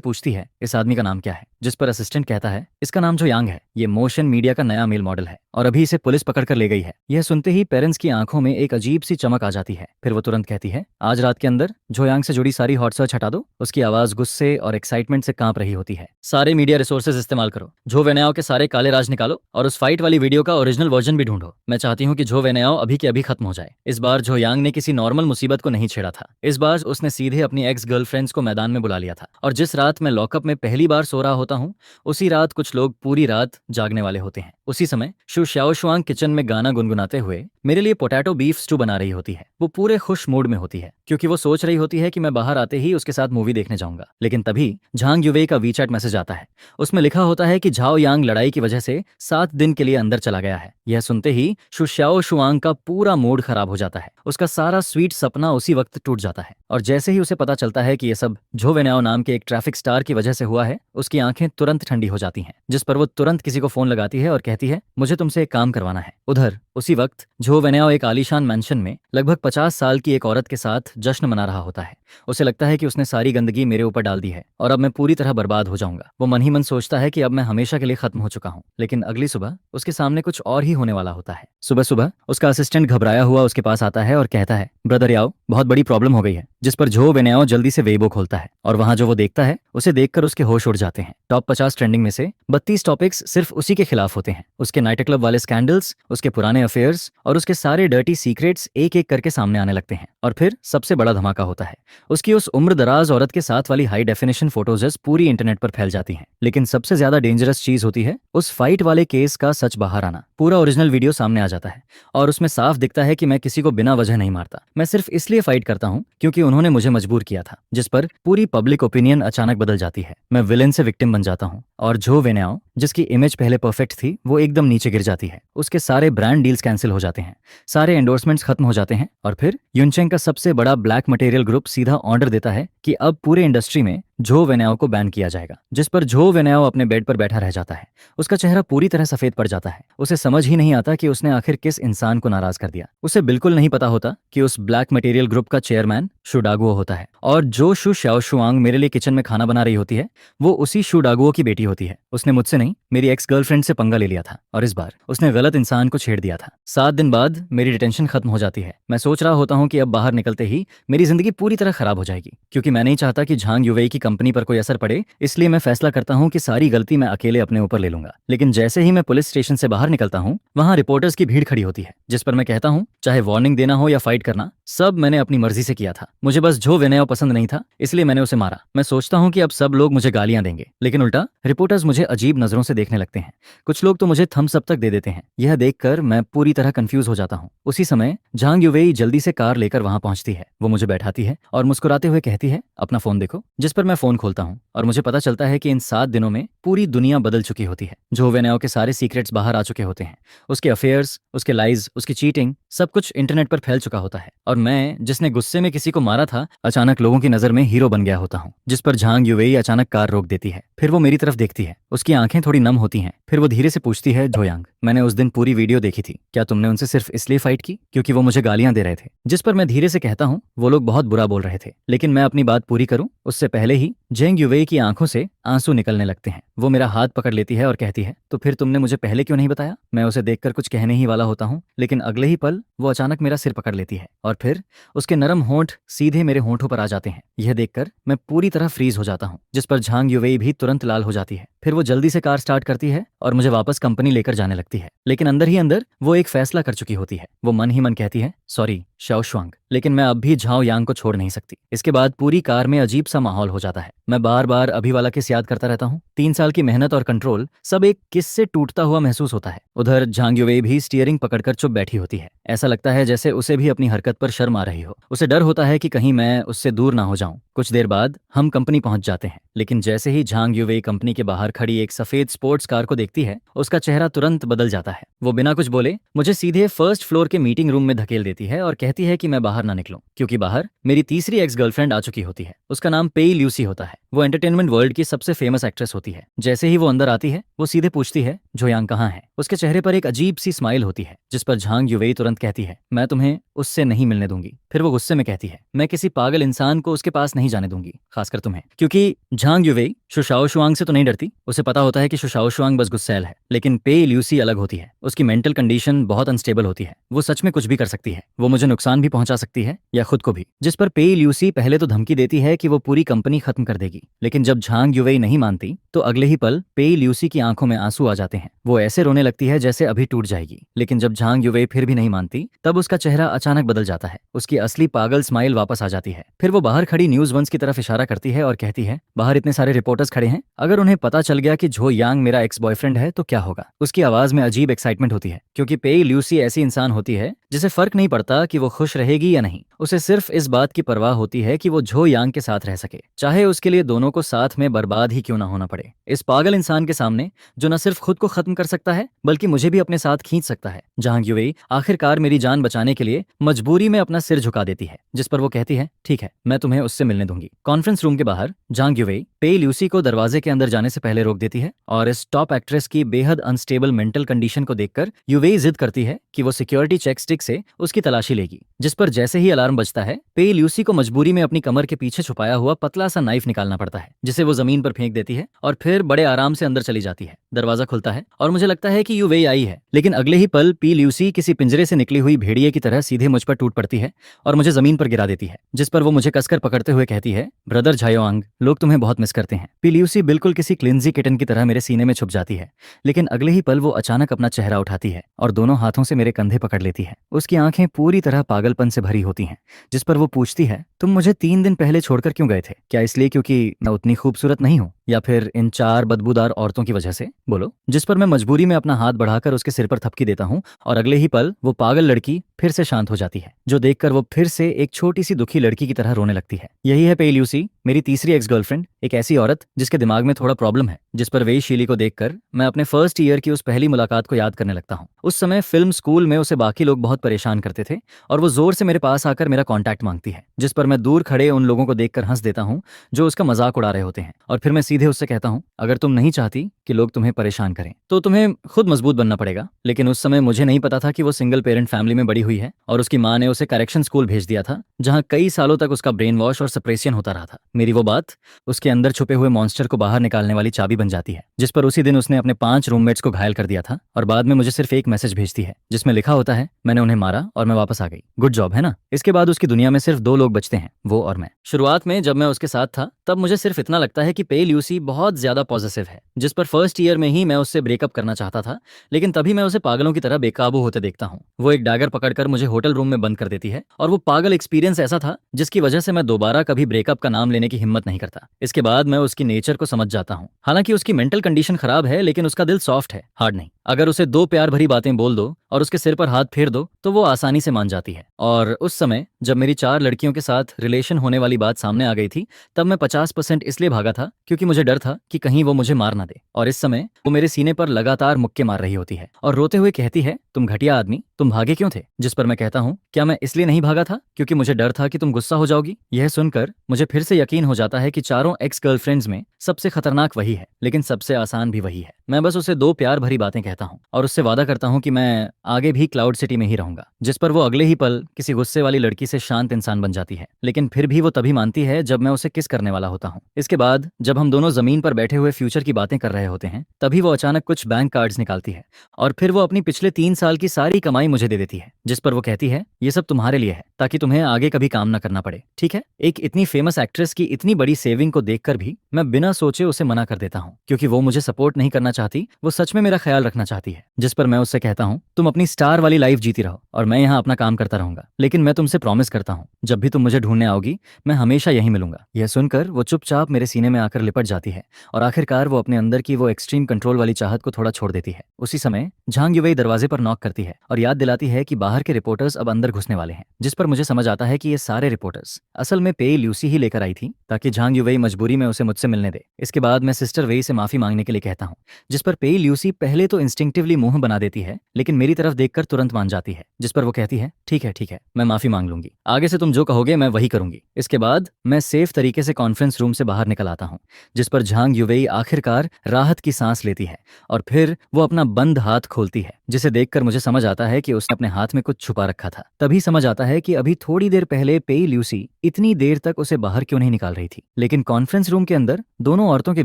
पूछती है इस आदमी का नाम क्या है, जिस पर असिस्टेंट कहता है इसका नाम जो यांग है। ये मोशन मीडिया का नया मेल मॉडल है और अभी इसे पुलिस पकड़ कर ले गई है। यह सुनते ही पेरेंट्स की आंखों में एक अजीब सी चमक आ जाती है। फिर वो तुरंत कहती है आज रात के अंदर जो यांग से जुड़ी सारी हॉट सर्च हटा दो। उसकी आवाज गुस्से और एक्साइटमेंट से कांप रही होती है। सारे मीडिया रिसोर्सेज इस्तेमाल करो, जो वेनेओ के सारे काले राज निकालो और उस फाइट वाली वीडियो का ओरिजिनल वर्जन भी ढूंढो। मैं चाहती हूँ कि जो वेनेओ अभी के अभी खत्म हो जाए। इस बार जो यांग ने किसी नॉर्मल मुसीबत को नहीं छेड़ा था। इस बार उसने सीधे अपनी एक्स गर्लफ्रेंड्स को मैदान में बुला लिया था। और जिस रात मैं लॉकअप में पहली बार सो रहा होता हूँ, उसी रात कुछ लोग पूरी रात जागने वाले होते हैं। उसी समय शु शाओशुआंग किचन में गाना गुनगुनाते हुए मेरे लिए पोटैटो बीफ स्टू बना रही होती है। वो पूरे खुश मूड में होती है क्योंकि वो सोच रही होती है कि मैं बाहर आते ही उसके साथ मूवी देखने जाऊंगा। लेकिन तभी झांग युवे का वीचैट मैसेज आता है। उसमें लिखा होता है कि झाओ यांग लड़ाई की वजह से 7 दिन के लिए अंदर चला गया है। यह सुनते ही शु शाओशुआंग का पूरा मूड खराब हो जाता है। उसका सारा स्वीट सपना उसी वक्त टूट जाता है और जैसे ही उसे पता चलता है कि यह सब झो वेनेओ नाम के एक ट्रैफिक स्टार की वजह से हुआ है, उसकी आंखें तुरंत ठंडी हो जाती हैं। जिस पर वो तुरंत किसी को फोन लगाती है और कहती है मुझे तुमसे एक काम करवाना है। उधर उसी वक्त झो वेनेओ एक आलीशान मैंशन में लगभग 50 साल की एक औरत के साथ जश्न मना रहा होता है। उसे लगता है कि उसने सारी गंदगी मेरे ऊपर डाल दी है और अब मैं पूरी तरह बर्बाद हो जाऊंगा। वो मन ही मन सोचता है कि अब मैं हमेशा के लिए खत्म हो चुका हूँ। लेकिन अगली सुबह उसके सामने कुछ और ही होने वाला होता है। सुबह सुबह उसका असिस्टेंट घबराया हुआ उसके पास आता है और कहता है ब्रदर याओ, बहुत बड़ी प्रॉब्लम हो गई है। जिस पर झो वेनेओ जल्दी से वेबो खोलता है और वहां जो वो देखता है उसे देखकर उसके होश उड़ जाते हैं। टॉप 50 ट्रेंडिंग में से 32 टॉपिक्स सिर्फ उसी के खिलाफ होते हैं। उसके नाइट क्लब वाले स्कैंडल्स, उसके पुराने अफेयर्स और उसके सारे डर्टी सीक्रेट्स एक एक करके सामने आने लगते हैं। और फिर सबसे बड़ा धमाका होता है। उसकी उस उम्रदराज औरत के साथ वाली हाई डेफिनेशन फोटोज पूरी इंटरनेट पर फैल जाती हैं। लेकिन सबसे ज्यादा डेंजरस चीज होती है उस फाइट वाले केस का सच बाहर आना। पूरा ओरिजिनल वीडियो सामने आ जाता है और उसमें साफ दिखता है कि मैं किसी को बिना वजह नहीं मारता। मैं सिर्फ इसलिए फाइट करता हूँ क्योंकि उन्होंने मुझे मजबूर किया था। जिस पर पूरी पब्लिक ओपिनियन अचानक बदल जाती है। मैं विलेन से विक्टिम बन जाता हूँ और झो वेनेओ, जिसकी इमेज पहले परफेक्ट थी, वो एकदम नीचे गिर जाती है। उसके सारे ब्रांड डील्स कैंसिल हो जाते हैं, सारे एंडोर्समेंट्स खत्म हो जाते हैं और फिर युनचेंग का सबसे बड़ा ब्लैक मटेरियल ग्रुप सीधा ऑर्डर देता है कि अब पूरे इंडस्ट्री में झो वेनेओ को बैन किया जाएगा। जिस पर झो वेनेओ अपने बेड पर बैठा रह जाता है। उसका चेहरा पूरी तरह सफेद पड़ जाता है। उसे समझ ही नहीं आता कि उसने आखिर किस इंसान को नाराज कर दिया। उसे बिल्कुल नहीं पता होता कि उस ब्लैक मटेरियल ग्रुप का चेयरमैन शु डागुओ होता है और जो शु शाओशुआंग मेरे लिए किचन में खाना बना रही होती है, वो उसी शु डागुओ की बेटी होती है। उसने मुझसे नहीं, मेरी एक्स गर्लफ्रेंड से पंगा ले लिया था और इस बार उसने गलत इंसान को छेड़ दिया था। 7 दिन बाद मेरी डिटेंशन खत्म हो जाती है। मैं सोच रहा होता हूँ कि अब बाहर निकलते ही मेरी जिंदगी पूरी तरह खराब हो जाएगी क्योंकि मैं नहीं चाहता कि झांग युवेई की कंपनी पर कोई असर पड़े। इसलिए मैं फैसला करता हूँ कि सारी गलती मैं अकेले अपने ऊपर ले लूंगा। लेकिन जैसे ही मैं पुलिस स्टेशन से बाहर निकलता हूँ, वहां रिपोर्टर्स की भीड़ खड़ी होती है। जिस पर मैं कहता हूँ चाहे वार्निंग देना हो या फाइट करना, सब मैंने अपनी मर्जी से किया था। मुझे बस झो वेनेओ पसंद नहीं था, इसलिए मैंने उसे मारा। मैं सोचता हूँ कि अब सब लोग मुझे गालियां देंगे, लेकिन उल्टा रिपोर्टर्स मुझे अजीब नजरों से देखने लगते हैं। कुछ लोग तो मुझे थम्स अप तक दे देते हैं। यह देखकर मैं पूरी तरह कंफ्यूज हो जाता हूँ। उसी समय झांग युवेई जल्दी से कार लेकर वहां पहुंचती है। वो मुझे बैठाती है और मुस्कुराते हुए कहती है अपना फोन देखो। जिस पर मैं फोन खोलता हूँ और मुझे पता चलता है कि इन 7 दिनों में पूरी दुनिया बदल चुकी होती है। झो वेनेओ के सारे सीक्रेट्स बाहर आ चुके होते हैं। उसके अफेयर्स, उसके लाइज, उसकी चीटिंग, सब कुछ इंटरनेट पर फैल चुका होता है और मैं, जिसने गुस्से में किसी को मारा था, अचानक लोगों की नजर में हीरो बन गया होता हूँ। जिस पर झांग युवेई अचानक कार रोक देती है। फिर वो मेरी तरफ देखती है। उसकी आंखें थोड़ी नम होती हैं। फिर वो धीरे से पूछती है झोयांग, मैंने उस दिन पूरी वीडियो देखी थी, क्या तुमने उनसे सिर्फ इसलिए फाइट की क्योंकि वो मुझे गालियां दे रहे थे? जिस पर मैं धीरे से कहता हूँ वो लोग बहुत बुरा बोल रहे थे, लेकिन मैं अपनी बात पूरी करूं उससे पहले ही जेंग युवेई की आंखों से आंसू निकलने लगते हैं। वो मेरा हाथ पकड़ लेती है और कहती है तो फिर तुमने मुझे पहले क्यों नहीं बताया? मैं उसे देखकर कुछ कहने ही वाला होता हूँ, लेकिन अगले ही पल वो अचानक मेरा सिर पकड़ लेती है और फिर उसके नरम होंठ सीधे मेरे होंठों पर आ जाते हैं। यह देखकर मैं पूरी तरह फ्रीज हो जाता हूँ। जिस पर झांग युवेई भी तुरंत लाल हो जाती है। फिर वो जल्दी से कार स्टार्ट करती है और मुझे वापस कंपनी लेकर जाने लगती है। लेकिन अंदर ही अंदर वो एक फैसला कर चुकी होती है। वो मन ही मन कहती है सॉरी शाओशुआंग, लेकिन मैं अब भी झाओ यांग को छोड़ नहीं सकती। इसके बाद पूरी कार में अजीब सा माहौल हो जाता है। मैं बार बार अभी वाला किस याद करता रहता हूँ। 3 साल की मेहनत और कंट्रोल सब एक किस से टूटता हुआ महसूस होता है। उधर झांग युवई भी स्टीयरिंग पकड़कर चुप बैठी होती है। ऐसा लगता है जैसे उसे भी अपनी हरकत पर शर्म आ रही हो। उसे डर होता है कि कहीं मैं उससे दूर ना हो जाऊं। कुछ देर बाद हम कंपनी पहुंच जाते हैं, लेकिन जैसे ही झांग युवई कंपनी के बाहर खड़ी एक सफेद स्पोर्ट्स कार को देखती है, उसका चेहरा तुरंत बदल जाता है। वो बिना कुछ बोले मुझे सीधे फर्स्ट फ्लोर के मीटिंग रूम में धकेल देती है और कहती है कि मैं बाहर ना निकलूं, क्योंकि बाहर मेरी तीसरी एक्स गर्लफ्रेंड आ चुकी होती है। उसका नाम पेई ल्यूसी होता है। वो एंटरटेनमेंट वर्ल्ड की सबसे फेमस एक्ट्रेस होती है। जैसे ही वो अंदर आती है, वो सीधे पूछती है, जोयांग कहाँ है? उसके चेहरे पर एक अजीब सी स्माइल होती है, जिस पर झांग युवई तुरंत कहती है, मैं तुम्हें उससे नहीं मिलने दूंगी। फिर वो गुस्से में कहती है, मैं किसी पागल इंसान को उसके पास नहीं जाने दूंगी, खासकर तुम्हें। क्योंकि झांग युवई शुशाओ शुआंग से तो नहीं डरती। उसे पता होता है कि शुशाओ शुआंग बस गुस्सैल है, लेकिन पेई ल्यूसी अलग होती है। उसकी मेंटल कंडीशन बहुत अनस्टेबल होती है। वो सच में कुछ भी कर सकती है। वो मुझे नुकसान भी पहुंचा सकती है या खुद को भी। जिस पर पेई ल्यूसी पहले तो धमकी देती है कि वो पूरी कंपनी खत्म कर देगी, लेकिन जब झांग युवई नहीं मानती तो अगले ही पल पेई ल्यूसी की आंखों में आंसू आ जाते हैं। वो ऐसे रोने लगती है जैसे अभी टूट जाएगी। लेकिन जब झांग युवई फिर भी नहीं मानती, तब उसका चेहरा अचानक बदल जाता है। उसकी असली पागल स्माइल वापस आ जाती है। फिर वो बाहर खड़ी न्यूज वंस की तरफ इशारा करती है और कहती है, बाहर इतने सारे रिपोर्टर्स खड़े हैं, अगर उन्हें पता चल गया कि जो यांग मेरा एक्स बॉयफ्रेंड है तो क्या होगा? उसकी आवाज में अजीब एक्साइटमेंट होती है, क्योंकि पेई ल्यूसी ऐसी इंसान होती है जिसे फर्क नहीं पड़ता कि वो खुश रहेगी या नहीं। उसे सिर्फ इस बात की परवाह होती है कि वो झो यांग के साथ रह सके, चाहे उसके लिए दोनों को साथ में बर्बाद ही क्यों ना होना पड़े। इस पागल इंसान के सामने, जो न सिर्फ खुद को खत्म कर सकता है बल्कि मुझे भी अपने साथ खींच सकता है, झांग युवई आखिरकार मेरी जान बचाने के लिए मजबूरी में अपना सिर झुका देती है। जिस पर वो कहती है, ठीक है, मैं तुम्हें उससे मिलने दूंगी। कॉन्फ्रेंस रूम के बाहर झांग युवई पेई ल्यूसी को दरवाजे के अंदर जाने से पहले रोक देती है, और इस टॉप एक्ट्रेस की बेहद अनस्टेबल मेंटल कंडीशन को देखकर युवई जिद करती है कि वो सिक्योरिटी चेक स्टिक से उसकी तलाशी लेगी। जिस पर जैसे ही अलार्म बजता है, पेई ल्यूसी को मजबूरी में अपनी कमर के पीछे छुपाया हुआ पतला सा नाइफ निकालना पड़ता है, जिसे वो जमीन पर फेंक देती है और फिर बड़े आराम से अंदर चली जाती है। दरवाजा खुलता है और मुझे लगता है कि युवई आई है, लेकिन अगले ही पल पी ल्यूसी किसी पिंजरे से निकली हुई भेड़िए की तरह सीधे मुझ पर टूट पड़ती है और मुझे जमीन पर गिरा देती है। जिस पर वो मुझे कसकर पकड़ते हुए कहती है, ब्रदर झायोआंग, लोग तुम्हें बहुत मिस करते हैं। पी ल्यूसी बिल्कुल किसी क्लिंजी किटन की तरह मेरे सीने में छुप जाती है, लेकिन अगले ही पल वो अचानक अपना चेहरा उठाती है और दोनों हाथों से मेरे कंधे पकड़ लेती है। उसकी आंखें पूरी तरह पागलपन से भरी होती हैं, जिस पर वो पूछती है, तुम मुझे 3 दिन पहले छोड़कर क्यों गए थे? क्या इसलिए क्योंकि मैं उतनी खूबसूरत नहीं हूँ, या फिर इन 4 बदबूदार औरतों की वजह से? बोलो। जिस पर मैं मजबूरी में अपना हाथ बढ़ाकर उसके सिर पर थपकी देता हूँ और अगले ही पल वो पागल लड़की फिर से शांत हो जाती है, जो देखकर वो फिर से एक छोटी सी दुखी लड़की की तरह रोने लगती है। यही है पेई ल्यूसी, मेरी तीसरी एक्स गर्लफ्रेंड, एक ऐसी औरत जिसके दिमाग में थोड़ा प्रॉब्लम है। जिस पर वेई शीली को देखकर मैं अपने फर्स्ट ईयर की उस पहली मुलाकात को याद करने लगता हूँ। उस समय फिल्म स्कूल में उसे बाकी लोग बहुत परेशान करते थे और वो जोर से मेरे पास आकर मेरा कॉन्टैक्ट मांगती है, जिस पर मैं दूर खड़े उन लोगों को देखकर हंस देता हूँ जो उसका मजाक उड़ा रहे होते हैं। और फिर मैं सीधे उससे कहता हूँ, अगर तुम नहीं चाहती कि लोग तुम्हें परेशान करें तो तुम्हें खुद मजबूत बनना पड़ेगा। लेकिन उस समय मुझे नहीं पता था कि वो सिंगल पेरेंट फैमिली में बड़ी हुई है और उसकी माँ ने उसे करेक्शन स्कूल भेज दिया था, जहाँ कई सालों तक उसका ब्रेन वॉश और सप्रेशन होता रहा था। मेरी वो बात उसके अंदर छुपे हुए मॉन्स्टर को बाहर निकालने वाली चाबी बन जाती है, जिस पर उसी दिन उसने अपने 5 रूममेट्स को घायल कर दिया था और बाद में मुझे सिर्फ एक मैसेज भेजती है, जिसमें लिखा होता है, मैंने उन्हें मारा और मैं वापस आ गई। गुड जॉब, है ना? इसके बाद उसकी दुनिया में सिर्फ 2 लोग बचते हैं, वो और मैं। शुरुआत में जब मैं उसके साथ था, तब मुझे सिर्फ इतना लगता है कि पेई ल्यूसी बहुत ज्यादा पॉजिटिव है, जिस पर फर्स्ट ईयर में ही मैं उससे ब्रेकअप करना चाहता था। लेकिन तभी मैं उसे पागलों की तरह बेकाबू होते देखता हूँ। वो एक डैगर पकड़कर मुझे होटल रूम में बंद कर देती है और वो पागल एक्सपीरियंस ऐसा था जिसकी वजह से मैं दोबारा कभी ब्रेकअप का नाम लेने की हिम्मत नहीं करता। इसके बाद मैं उसकी नेचर को समझ जाता हूँ। हालांकि उसकी मेंटल कंडीशन खराब है, लेकिन उसका दिल सॉफ्ट है, हार्ड नहीं। अगर उसे 2 प्यार भरी बातें बोल दो और उसके सिर पर हाथ फेर दो तो वो आसानी से मान जाती है। और उस समय जब मेरी 4 लड़कियों के साथ रिलेशन होने वाली बात सामने आ गई थी, तब मैं 50% इसलिए भागा था क्योंकि मुझे डर था कि कहीं वो मुझे मार ना दे। और इस समय वो मेरे सीने पर लगातार मुक्के मार रही होती है और रोते हुए कहती है, तुम घटिया आदमी, तुम भागे क्यों थे? जिस पर मैं कहता हूँ, क्या मैं इसलिए नहीं भागा था क्योंकि मुझे डर था कि तुम गुस्सा हो जाओगी? यह सुनकर मुझे फिर से यकीन हो जाता है कि चारों एक्स गर्लफ्रेंड्स में सबसे खतरनाक वही है, लेकिन सबसे आसान भी वही है। मैं बस उसे 2 प्यार भरी बातें कहता हूँ और उससे वादा करता हूँ कि मैं आगे भी क्लाउड सिटी में ही रहूंगा। जिस पर वो अगले ही पल किसी गुस्से वाली लड़की से शांत इंसान बन जाती है, लेकिन फिर भी वो तभी मानती है जब मैं उसे किस करने वाला होता हूँ। इसके बाद जब हम दोनों जमीन पर बैठे हुए फ्यूचर की बातें कर रहे होते हैं, तभी वो अचानक कुछ बैंक कार्ड्स निकालती है और फिर वो अपनी पिछले 3 साल की सारी कमाई मुझे दे देती है। जिस पर वो कहती है, ये सब तुम्हारे लिए है ताकि तुम्हें आगे कभी काम ना करना पड़े, ठीक है? एक इतनी फेमस एक्ट्रेस की इतनी बड़ी सेविंग को देखकर भी मैं बिना सोचे उसे मना कर देता हूँ, क्योंकि वो मुझे सपोर्ट नहीं करना चाहती, वो सच में मेरा ख्याल रखना चाहती है। जिस पर मैं उससे कहता हूँ, तुम अपनी स्टार वाली लाइफ जीती रहो और मैं यहाँ अपना काम करता रहूंगा, लेकिन मैं तुमसे प्रॉमिस करता हूँ, जब भी तुम मुझे ढूंढने आओगी मैं हमेशा यहीं मिलूंगा। यह सुनकर वो चुपचाप मेरे सीने में आकर लिपट जाती है और आखिरकार वो अपने अंदर की वो एक्सट्रीम कंट्रोल वाली चाहत को थोड़ा छोड़ देती है। उसी समय झांग युवई दरवाजे पर नॉक करती है और याद दिलाती है कि बाहर के रिपोर्टर्स अब अंदर घुसने वाले हैं, जिस पर मुझे समझ आता है कि ये सारे रिपोर्टर्स असल में पेई ल्यूसी ही लेकर आई थी ताकि झांग युवई मजबूरी में उसे मुझसे मिलने दे। इसके बाद मैं सिस्टर वेई से माफी मांगने के लिए कहता हूँ, जिस पर पेई ल्यूसी पहले तो इंस्टिंक्टिवली मुंह बना देती है लेकिन मेरी तरफ देखकर तुरंत मान जाती है, जिस पर वो कहती है ठीक है, मैं माफी मांग लूंगी, आगे से तुम जो कहोगे मैं वही करूंगी। इसके बाद मैं सेफ तरीके से कॉन्फ्रेंस रूम से बाहर निकल आता हूँ, जिस पर झांग युवई आखिरकार राहत की सांस लेती है और फिर वो अपना बंद हाथ खोलती है, जिसे देखकर मुझे समझ आता है कि उसने अपने हाथ में कुछ छुपा रखा था। तभी समझ आता है कि अभी थोड़ी देर पहले पेई ल्यूसी इतनी देर तक उसे बाहर क्यों नहीं निकाल रही थी। लेकिन कॉन्फ्रेंस रूम के अंदर दोनों औरतों के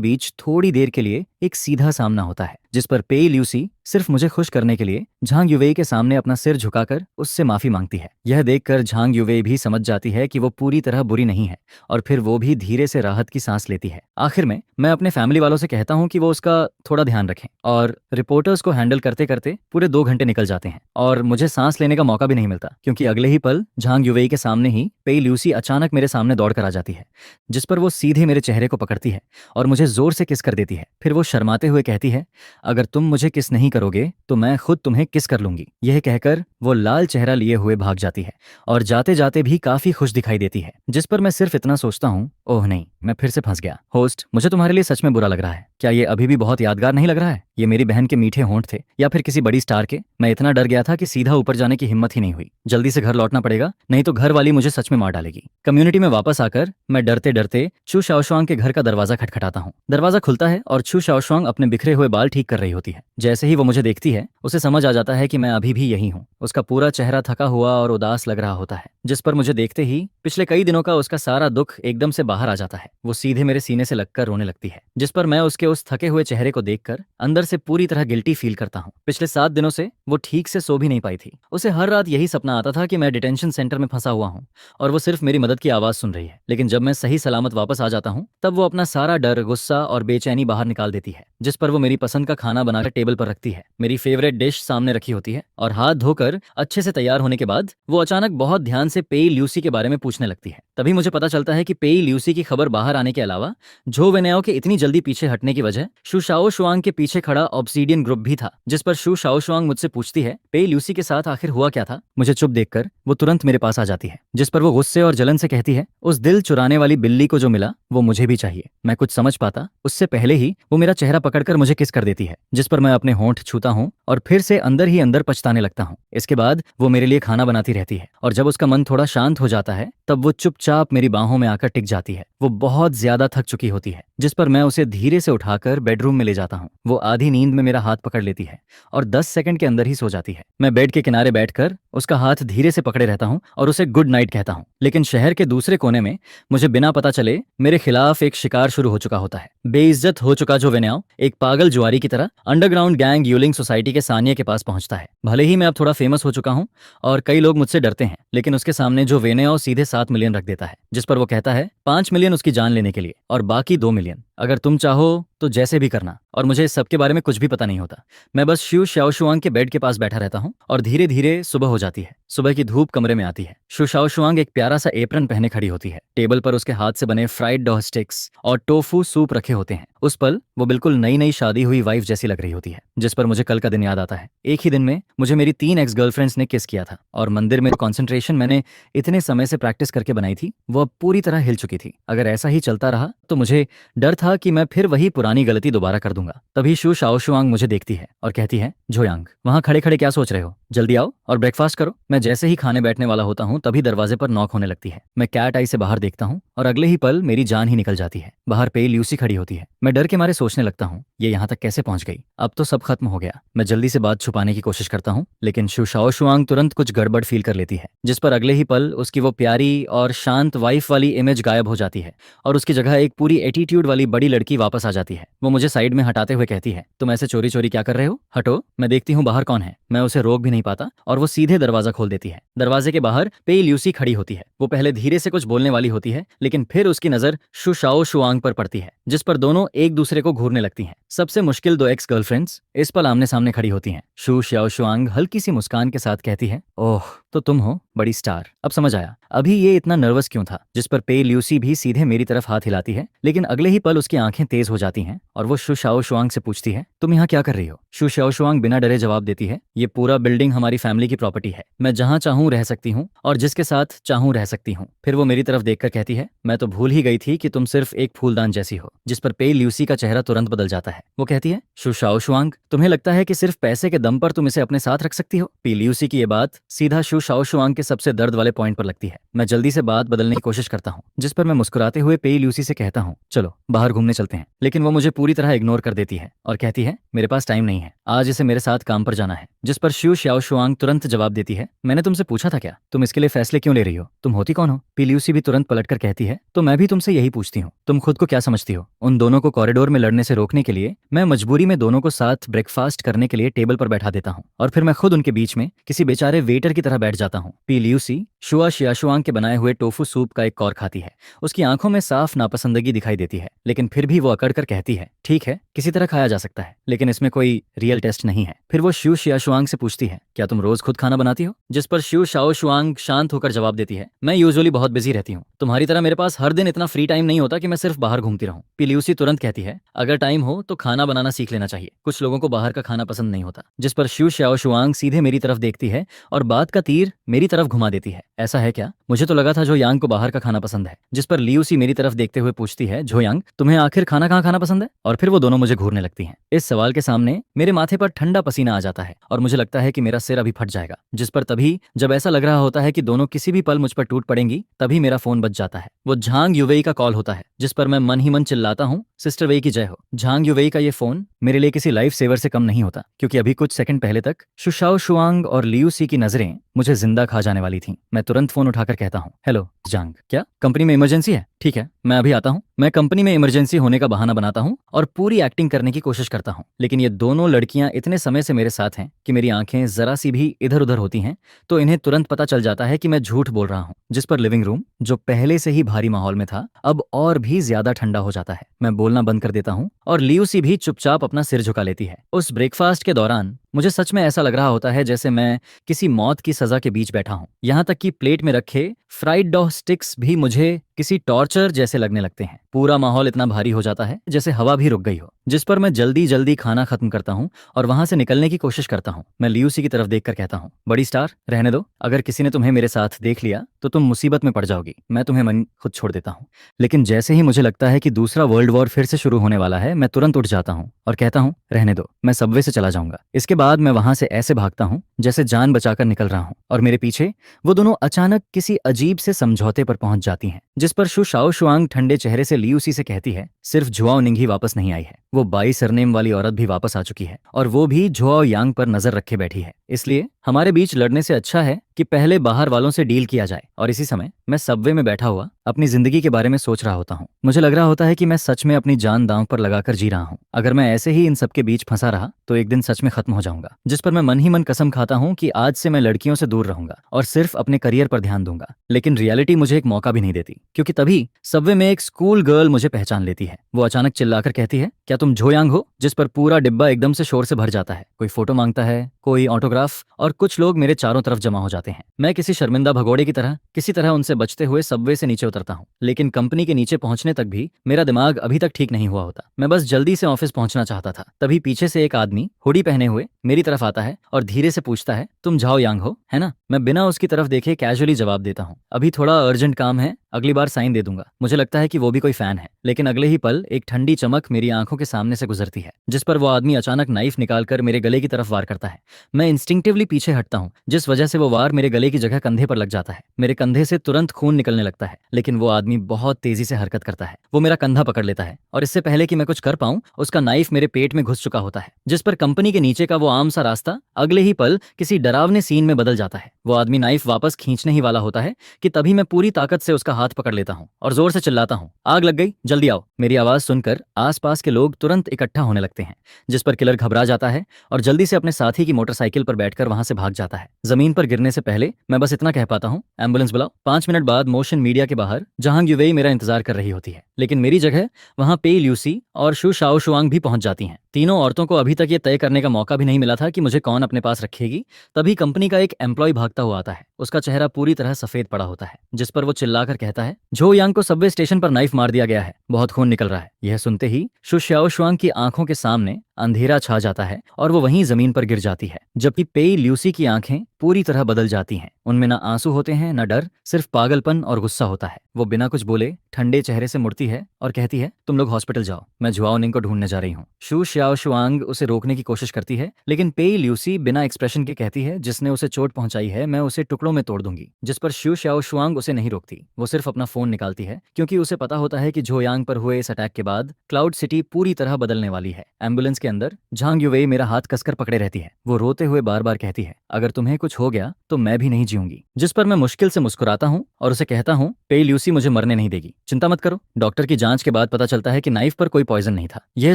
बीच थोड़ी देर के लिए एक सीधा सामना होता है, जिस पर पेई ल्यूसी सिर्फ मुझे खुश करने के लिए झांग युवई के सामने अपना सिर झुकाकर उससे माफी मांगती है। यह देखकर झांग युवई भी समझ जाती है कि वो पूरी तरह बुरी नहीं है और फिर वो भी धीरे से राहत की सांस लेती है। आखिर में मैं अपने फैमिली वालों से कहता हूँ कि वो उसका थोड़ा ध्यान रखें और रिपोर्टर्स को हैंडल करते करते पूरे 2 घंटे निकल जाते हैं और मुझे सांस लेने का मौका भी नहीं मिलता, क्योंकि अगले ही पल झांग युवई के सामने ही पेई ल्यूसी अचानक मेरे सामने दौड़ कर आ जाती है, जिस पर वो सीधे मेरे चेहरे को पकड़ती है और मुझे जोर से किस कर देती है। फिर वो शर्माते हुए कहती है, अगर तुम मुझे किस नहीं करोगे तो मैं खुद तुम्हें किस कर लूंगी। यह कहकर वो लाल चेहरा लिए हुए भाग जाती है और जाते जाते भी काफी खुश दिखाई देती है, जिस पर मैं सिर्फ इतना सोचता हूँ, ओह नहीं, मैं फिर से फंस गया। होस्ट, मुझे तुम्हारे लिए सच में बुरा लग रहा है। क्या ये अभी भी बहुत यादगार नहीं लग रहा है? ये मेरी बहन के मीठे होंठ थे या फिर किसी बड़ी स्टार के? मैं इतना डर गया था कि सीधा ऊपर जाने की हिम्मत ही नहीं हुई। जल्दी से घर लौटना पड़ेगा, नहीं तो घर वाली मुझे सच में मार डालेगी। कम्युनिटी में वापस आकर मैं डरते डरते चू शाओशुआंग के घर का दरवाजा खटखटाता हूँ। दरवाजा खुलता है और चू शाओशुआंग अपने बिखरे हुए बाल ठीक कर रही होती है। जैसे ही वो मुझे देखती है उसे समझ आ जाता है कि मैं अभी भी यही हूँ। उसका पूरा चेहरा थका हुआ और उदास लग रहा होता है, जिस पर मुझे देखते ही पिछले कई दिनों का उसका सारा दुख एकदम से बाहर आ जाता है। वो सीधे मेरे सीने से लगकर रोने लगती है, जिस पर मैं उसके उस थके हुए चेहरे को देखकर अंदर से पूरी तरह गिल्टी फील करता हूँ। पिछले 7 दिनों से वो ठीक से सो भी नहीं पाई थी। उसे हर रात यही सपना आता था कि मैं डिटेंशन सेंटर में फंसा हुआ हूँ और वो सिर्फ मेरी मदद की आवाज सुन रही है। लेकिन जब मैं सही सलामत वापस आ जाता हूँ तब वो अपना सारा डर, गुस्सा और बेचैनी बाहर निकाल देती है, जिस पर वो मेरी पसंद का खाना बनाकर टेबल पर रखती है। मेरी फेवरेट डिश सामने रखी होती है और हाथ धोकर अच्छे से तैयार होने के बाद वो अचानक बहुत ध्यान से पेई ल्यूसी के बारे में पूछने लगती है। तभी मुझे पता चलता है कि पेई ल्यूसी की खबर बाहर आने के अलावा झो वेनेओ के इतनी जल्दी पीछे हटने की वजह शू शाओशुआंग के पीछे खड़ा ऑब्सीडियन ग्रुप भी था, जिस पर शू शाओशुआंग मुझसे पूछती है पेई ल्यूसी के साथ आखिर हुआ क्या था। मुझे चुप देखकर वो तुरंत मेरे पास आ जाती है, जिस पर वो गुस्से और जलन से कहती है, उस दिल चुराने वाली बिल्ली को जो मिला वो मुझे भी चाहिए। मैं कुछ समझ पाता उससे पहले ही वो मेरा चेहरा पकड़कर मुझे किस कर देती है, जिस पर मैं अपने होंठ छूता हूँ और फिर से अंदर ही अंदर पछताने लगता हूँ। इसके बाद वो मेरे लिए खाना बनाती रहती है और जब उसका मन थोड़ा शांत हो जाता है तब वो चुपचाप मेरी बाहों में आकर टिक जाती है। वो बहुत ज्यादा थक चुकी होती है, जिस पर मैं उसे धीरे से उठाकर बेडरूम में ले जाता हूँ। वो आधी नींद में मेरा हाथ पकड़ लेती है और 10 सेकंड के अंदर ही सो जाती है। मैं बेड के किनारे बैठकर उसका हाथ धीरे से पकड़े रहता हूँ और उसे गुड नाइट कहता हूँ। लेकिन शहर के दूसरे कोने में मुझे बिना पता चले मेरे खिलाफ एक शिकार शुरू हो चुका होता है। बेइज्जत हो चुका जो वेन्याओ एक पागल जुआरी की तरह अंडरग्राउंड गैंग यूलिंग सोसाइटी के सानिया के पास पहुंचता है। भले ही मैं अब थोड़ा फेमस हो चुका हूँ और कई लोग मुझसे डरते हैं, लेकिन उसके सामने जो वेन्याओ सीधे 7 मिलियन रख देता है, जिस पर वो कहता है 5 मिलियन उसकी जान लेने के लिए और बाकी 2 मिलियन अगर तुम चाहो तो जैसे भी करना। और मुझे इस सब के बारे में कुछ भी पता नहीं होता। मैं बस शू शाओशुआंग के बेड के पास बैठा रहता हूँ और धीरे धीरे सुबह हो जाती है। सुबह की धूप कमरे में आती है। शू शाओशुआंग एक प्यारा सा एप्रन पहने खड़ी होती है। टेबल पर उसके हाथ से बने फ्राइड डॉ स्टिक्स और टोफू सूप रखे होते हैं। उस पल वो बिल्कुल नई नई शादी हुई वाइफ जैसी लग रही होती है, जिस पर मुझे कल का दिन याद आता है। एक ही दिन में मुझे मेरी 3 एक्स गर्लफ्रेंड्स ने किस किया था और मंदिर में कॉन्सेंट्रेशन मैंने इतने समय से प्रैक्टिस करके बनाई थी वो अब पूरी तरह हिल चुकी थी। अगर ऐसा ही चलता रहा तो मुझे डर था कि मैं फिर वही पुरानी गलती दोबारा कर दूंगा। तभी शू शाओशुआंग मुझे देखती है और कहती है, जोयांग, वहां खड़े खड़े क्या सोच रहे हो? जल्दी आओ और ब्रेकफास्ट करो। मैं जैसे ही खाने बैठने वाला होता हूँ तभी दरवाजे पर नॉक होने लगती है। मैं कैट आई से बाहर देखता हूँ और अगले ही पल मेरी जान ही निकल जाती है। बाहर पेई ल्यूसी खड़ी होती है। मैं डर के मारे सोचने लगता हूँ ये यहाँ तक कैसे पहुंच गई। अब तो सब खत्म हो गया। मैं जल्दी से बात छुपाने की कोशिश करता हूँ, लेकिन शू शाओशुआंग तुरंत कुछ गड़बड़ फील कर लेती है, जिस पर अगले ही पल उसकी वो प्यारी और शांत वाइफ वाली इमेज गायब हो जाती है और उसकी जगह एक पूरी एटीट्यूड वाली बड़ी लड़की वापस आ जाती है। वो मुझे साइड में हटाते हुए कहती है, तुम ऐसे चोरी चोरी क्या कर रहे हो? हटो, मैं देखती हूँ बाहर कौन है। मैं उसे रोक भी नहीं पाता और वो सीधे दरवाजा खोल देती है। दरवाजे के बाहर पेई ल्यूसी खड़ी होती है। वो पहले धीरे से कुछ बोलने वाली होती है, लेकिन फिर उसकी नजर शू शाओशुआंग पर पड़ती है, जिस पर दोनों एक दूसरे को घूरने लगती हैं। सबसे मुश्किल 2 एक्स गर्लफ्रेंड्स इस पल आमने सामने खड़ी होती हैं। शू शाओशुआंग हल्की सी मुस्कान के साथ कहती है, ओह तो तुम हो बड़ी स्टार। अब समझ आया अभी ये इतना नर्वस क्यों था। जिस पर पे ल्यूसी भी सीधे मेरी तरफ हाथ हिलाती है, लेकिन अगले ही पल उसकी आंखें तेज हो जाती हैं और वो शू शाओशुआंग से पूछती है, तुम यहाँ क्या कर रही हो। शू शाओशुआंग बिना डरे जवाब देती है, ये पूरा बिल्डिंग हमारी फैमिली की प्रॉपर्टी है, मैं जहाँ चाहूँ रह सकती हूँ और जिसके साथ चाहूँ रह सकती हूँ। फिर वो मेरी तरफ देखकर कहती है, मैं तो भूल ही गई थी कि तुम सिर्फ एक फूलदान जैसी हो। जिस पर पे ल्यूसी का चेहरा तुरंत बदल जाता है। वो कहती है, शू शाओशुआंग तुम्हें लगता है कि सिर्फ पैसे के दम पर तुम इसे अपने साथ रख सकती हो। पे ल्यूसी की ये बात सीधा शू शाओशुआंग के सबसे दर्द वाले पॉइंट पर लगती है। मैं जल्दी से बात बदलने की कोशिश करता हूँ, जिस पर मैं मुस्कुराते हुए पे ल्यूसी से कहता हूँ, चलो बाहर घूमने चलते हैं। लेकिन वो मुझे पूरी तरह इग्नोर कर देती है और कहती है, मेरे पास टाइम नहीं है, आज इसे मेरे साथ काम पर जाना है। जिस पर शू शाओशुआंग तुरंत जवाब देती है, मैंने तुमसे पूछा था क्या, तुम इसके लिए फैसले क्यों ले रही हो, तुम होती कौन हो। पे ल्यूसी भी तुरंत पलटकर कहती है, तो मैं भी तुमसे यही पूछती हूँ, तुम खुद को क्या समझती हो। उन दोनों को कॉरिडोर में लड़ने से रोकने के लिए मैं मजबूरी में दोनों को साथ ब्रेकफास्ट करने के लिए टेबल पर बैठा देता हूँ और फिर मैं खुद उनके बीच में किसी बेचारे वेटर की तरह बैठ जाता हूँ। पे ल्यूसी शुआ शियाशुआंग के बनाए हुए टोफू सूप का एक कौर खाती है। उसकी आंखों में साफ नापसंदगी दिखाई देती है, लेकिन फिर भी वो अकड़ कर कहती है, ठीक है किसी तरह खाया जा सकता है, लेकिन इसमें कोई रियल टेस्ट नहीं है। फिर वो शू शियाशुआंग से पूछती है, क्या तुम रोज खुद खाना बनाती हो। जिस पर शू शाओशुआंग शांत होकर जवाब देती है, मैं यूजुअली बहुत बिजी रहती हूँ, तुम्हारी तरह मेरे पास हर दिन इतना फ्री टाइम नहीं होता कि मैं सिर्फ बाहर घूमती रहूं। पे ल्यूसी तुरंत कहती है, अगर टाइम हो तो खाना बनाना सीख लेना चाहिए, कुछ लोगों को बाहर का खाना पसंद नहीं होता। जिस पर शू शाओशुआंग सीधे मेरी तरफ देखती है और बात का तीर मेरी तरफ घुमा देती है, ऐसा है क्या, मुझे तो लगा था जो यांग को बाहर का खाना पसंद है। जिस पर ल्यूसी मेरी तरफ देखते हुए पूछती है, जो यांग तुम्हें आखिर खाना कहाँ खाना पसंद है। और फिर वो दोनों मुझे घूरने लगती हैं। इस सवाल के सामने मेरे माथे पर ठंडा पसीना आ जाता है और मुझे लगता है कि मेरा सिर अभी फट जाएगा। जिस पर तभी जब ऐसा लग रहा होता है कि दोनों किसी भी पल मुझ पर टूट पड़ेंगी, तभी मेरा फोन बज जाता है। वो झांग युवेई का कॉल होता है। जिस पर मैं मन ही मन चिल्लाता हूँ, सिस्टर वेई की जय हो। झांग युवेई का ये फोन मेरे लिए किसी लाइफ सेवर से कम नहीं होता, क्योंकि अभी कुछ सेकंड पहले तक शू शाओशुआंग और ल्यूसी की नजरें मुझे जिंदा खा जाने वाली थीं। मैं तुरंत फोन उठाकर कहता हूँ, हेलो झांग, क्या कंपनी में इमरजेंसी है। ठीक है मैं अभी आता हूँ। मैं कंपनी में इमरजेंसी होने का बहाना बनाता हूँ और पूरी एक्टिंग करने की कोशिश करता हूँ, लेकिन ये दोनों लड़कियां इतने समय से मेरे साथ हैं कि मेरी आंखें जरा सी भी इधर उधर होती हैं तो इन्हें तुरंत पता चल जाता है कि मैं झूठ बोल रहा हूँ। जिस पर लिविंग रूम, जो पहले से ही भारी माहौल में था, अब और भी ज्यादा ठंडा हो जाता है। मैं बोलना बंद कर देता हूँ और ल्यूसी भी चुपचाप अपना सिर झुका लेती है। उस ब्रेकफास्ट के दौरान मुझे सच में ऐसा लग रहा होता है जैसे मैं किसी मौत की सजा के बीच बैठा हूँ। यहाँ तक कि प्लेट में रखे फ्राइड डॉ स्टिक्स भी मुझे किसी टॉर्चर जैसे लगने लगते हैं। पूरा माहौल इतना भारी हो जाता है जैसे हवा भी रुक गई हो। जिस पर मैं जल्दी जल्दी खाना खत्म करता हूँ और वहां से निकलने की कोशिश करता हूँ। मैं ल्यूसी की तरफ देखकर कहता हूँ, बड़ी स्टार रहने दो, अगर किसी ने तुम्हें मेरे साथ देख लिया तो तुम मुसीबत में पड़ जाओगी, मैं तुम्हें मन खुद छोड़ देता हूँ। लेकिन जैसे ही मुझे लगता है कि दूसरा वर्ल्ड वॉर फिर से शुरू होने वाला है, मैं तुरंत उठ जाता हूँ और कहता हूँ, रहने दो, मैं सबवे से चला जाऊंगा। इसके बाद मैं वहां से ऐसे भागता हूँ जैसे जान बचाकर निकल रहा हूँ और मेरे पीछे वो दोनों अचानक किसी अजीब से समझौते पर पहुंच जाती हैं। जिस पर शू शाओशुआंग ठंडे चेहरे से ल्यूसी से कहती है, सिर्फ जुआओ निंग ही वापस नहीं आई है, वो बाई सरनेम वाली औरत भी वापस आ चुकी है और वो भी जुआओ यांग पर नजर रखे बैठी है। इसलिए हमारे बीच लड़ने से अच्छा है कि पहले बाहर वालों से डील किया जाए। और इसी समय मैं सबवे में बैठा हुआ अपनी जिंदगी के बारे में सोच रहा होता हूँ। मुझे लग रहा होता है कि मैं सच में अपनी जान दांव पर लगाकर जी रहा हूँ। अगर मैं ऐसे ही इन सबके बीच फंसा रहा तो एक दिन सच में खत्म हो जाऊंगा। जिस पर मैं मन ही मन कसम खाता हूँ कि आज से मैं लड़कियों से दूर रहूंगा और सिर्फ अपने करियर पर ध्यान दूंगा। लेकिन रियलिटी मुझे एक मौका भी नहीं देती, क्योंकि तभी सबवे में एक स्कूल गर्ल मुझे पहचान लेती है। वो अचानक चिल्लाकर कहती है, क्या तुम जो यांग हो। जिस पर पूरा डिब्बा एकदम से शोर से भर जाता है। कोई फोटो मांगता है, कोई ऑटोग्राफ, और कुछ लोग मेरे चारों तरफ जमा हो जाते हैं। मैं किसी शर्मिंदा भगोड़े की तरह किसी तरह उनसे बचते हुए सबवे से नीचे उतरता हूँ। लेकिन कंपनी के नीचे पहुंचने तक भी मेरा दिमाग अभी तक ठीक नहीं हुआ होता। मैं बस जल्दी से ऑफिस पहुंचना चाहता था। तभी पीछे से एक आदमी हुडी पहने हुए मेरी तरफ आता है और धीरे से पूछता है, तुम झाओ यांग हो, है ना। मैं बिना उसकी तरफ देखे कैजुअली जवाब देता हूँ, अभी थोड़ा अर्जेंट काम है, अगली बार साइन दे दूंगा। मुझे लगता है कि वो भी कोई फैन है। लेकिन अगले ही पल एक ठंडी चमक मेरी आंखों के सामने से गुजरती है, जिस पर वो आदमी अचानक नाइफ निकालकर मेरे गले की तरफ वार करता है। मैं इंस्टिंक्टिवली पीछे हटता हूँ, जिस वजह से वो वार मेरे गले की जगह कंधे पर लग जाता है। मेरे कंधे से तुरंत खून निकलने लगता है, लेकिन वो आदमी बहुत तेजी से हरकत करता है। वो मेरा कंधा पकड़ लेता है और इससे पहले कि मैं कुछ कर पाऊं, उसका नाइफ मेरे पेट में घुस चुका होता है। जिस पर कंपनी के नीचे का वो आम सा रास्ता अगले ही पल किसी डरावने सीन में बदल जाता है। वो आदमी नाइफ वापस खींचने ही वाला होता है कि तभी मैं पूरी ताकत से उसका हाथ पकड़ लेता हूँ और जोर से चिल्लाता हूँ, आग लग गई, जल्दी आओ। मेरी आवाज सुनकर आसपास के लोग तुरंत इकट्ठा होने लगते हैं। जिस पर किलर घबरा जाता है और जल्दी से अपने साथी की मोटरसाइकिल पर बैठकर वहां से भाग जाता है। जमीन पर गिरने से पहले मैं बस इतना कह पाता हूँ, एम्बुलेंस बुलाओ। 5 मिनट बाद मोशन मीडिया के बाहर बाहर जहांग युवेई मेरा इंतजार कर रही होती है, लेकिन मेरी जगह वहां पेई ल्यूसी और शू शाओ शुआंग भी पहुंच जाती हैं। तीनों औरतों को अभी तक ये तय करने का मौका भी नहीं मिला था कि मुझे कौन अपने पास रखेगी। तभी कंपनी का एक एम्प्लॉय भागता हुआ आता है। उसका चेहरा पूरी तरह सफेद पड़ा होता है, जिस पर वो चिल्लाकर कहता है, झो यांग को सबवे स्टेशन पर नाइफ मार दिया गया है, बहुत खून निकल रहा है। यह सुनते ही शू शाओ शुआंग की आंखों के सामने अंधेरा छा जाता है और वो वहीं जमीन पर गिर जाती है, जबकि पेई ल्यूसी की आंखें पूरी तरह बदल जाती हैं। उनमें ना आंसू होते हैं, ना डर, सिर्फ पागलपन और गुस्सा होता है। वो बिना कुछ बोले ठंडे चेहरे से मुड़ती है और कहती है, तुम लोग हॉस्पिटल जाओ, मैं जुआओ निंग को ढूंढने जा रही हूँ। शू शाओ शुआंग उसे रोकने की कोशिश करती है, लेकिन पेई ल्यूसी बिना एक्सप्रेशन के कहती है, जिसने उसे चोट पहुंचाई है मैं उसे टुकड़ों में तोड़ दूंगी। जिस पर शू शाओ शुआंग उसे नहीं रोकती। वो सिर्फ अपना फोन निकालती है, क्योंकि उसे पता होता है कि झो यांग पर हुए इस अटैक के बाद क्लाउड सिटी पूरी तरह बदलने वाली है। एम्बुलेंस के अंदर झांग युवेई मेरा हाथ कसकर पकड़े रहती है। वो रोते हुए बार बार कहती है, अगर तुम्हें कुछ हो गया तो मैं भी नहीं जीऊंगी। जिस पर मैं मुश्किल से मुस्कुराता हूँ और उसे कहता हूँ, पेई ल्यूसी मुझे मरने नहीं देगी, चिंता मत करो। डॉक्टर की जांच के बाद पता चलता है कि नाइफ पर कोई पॉइजन नहीं था। यह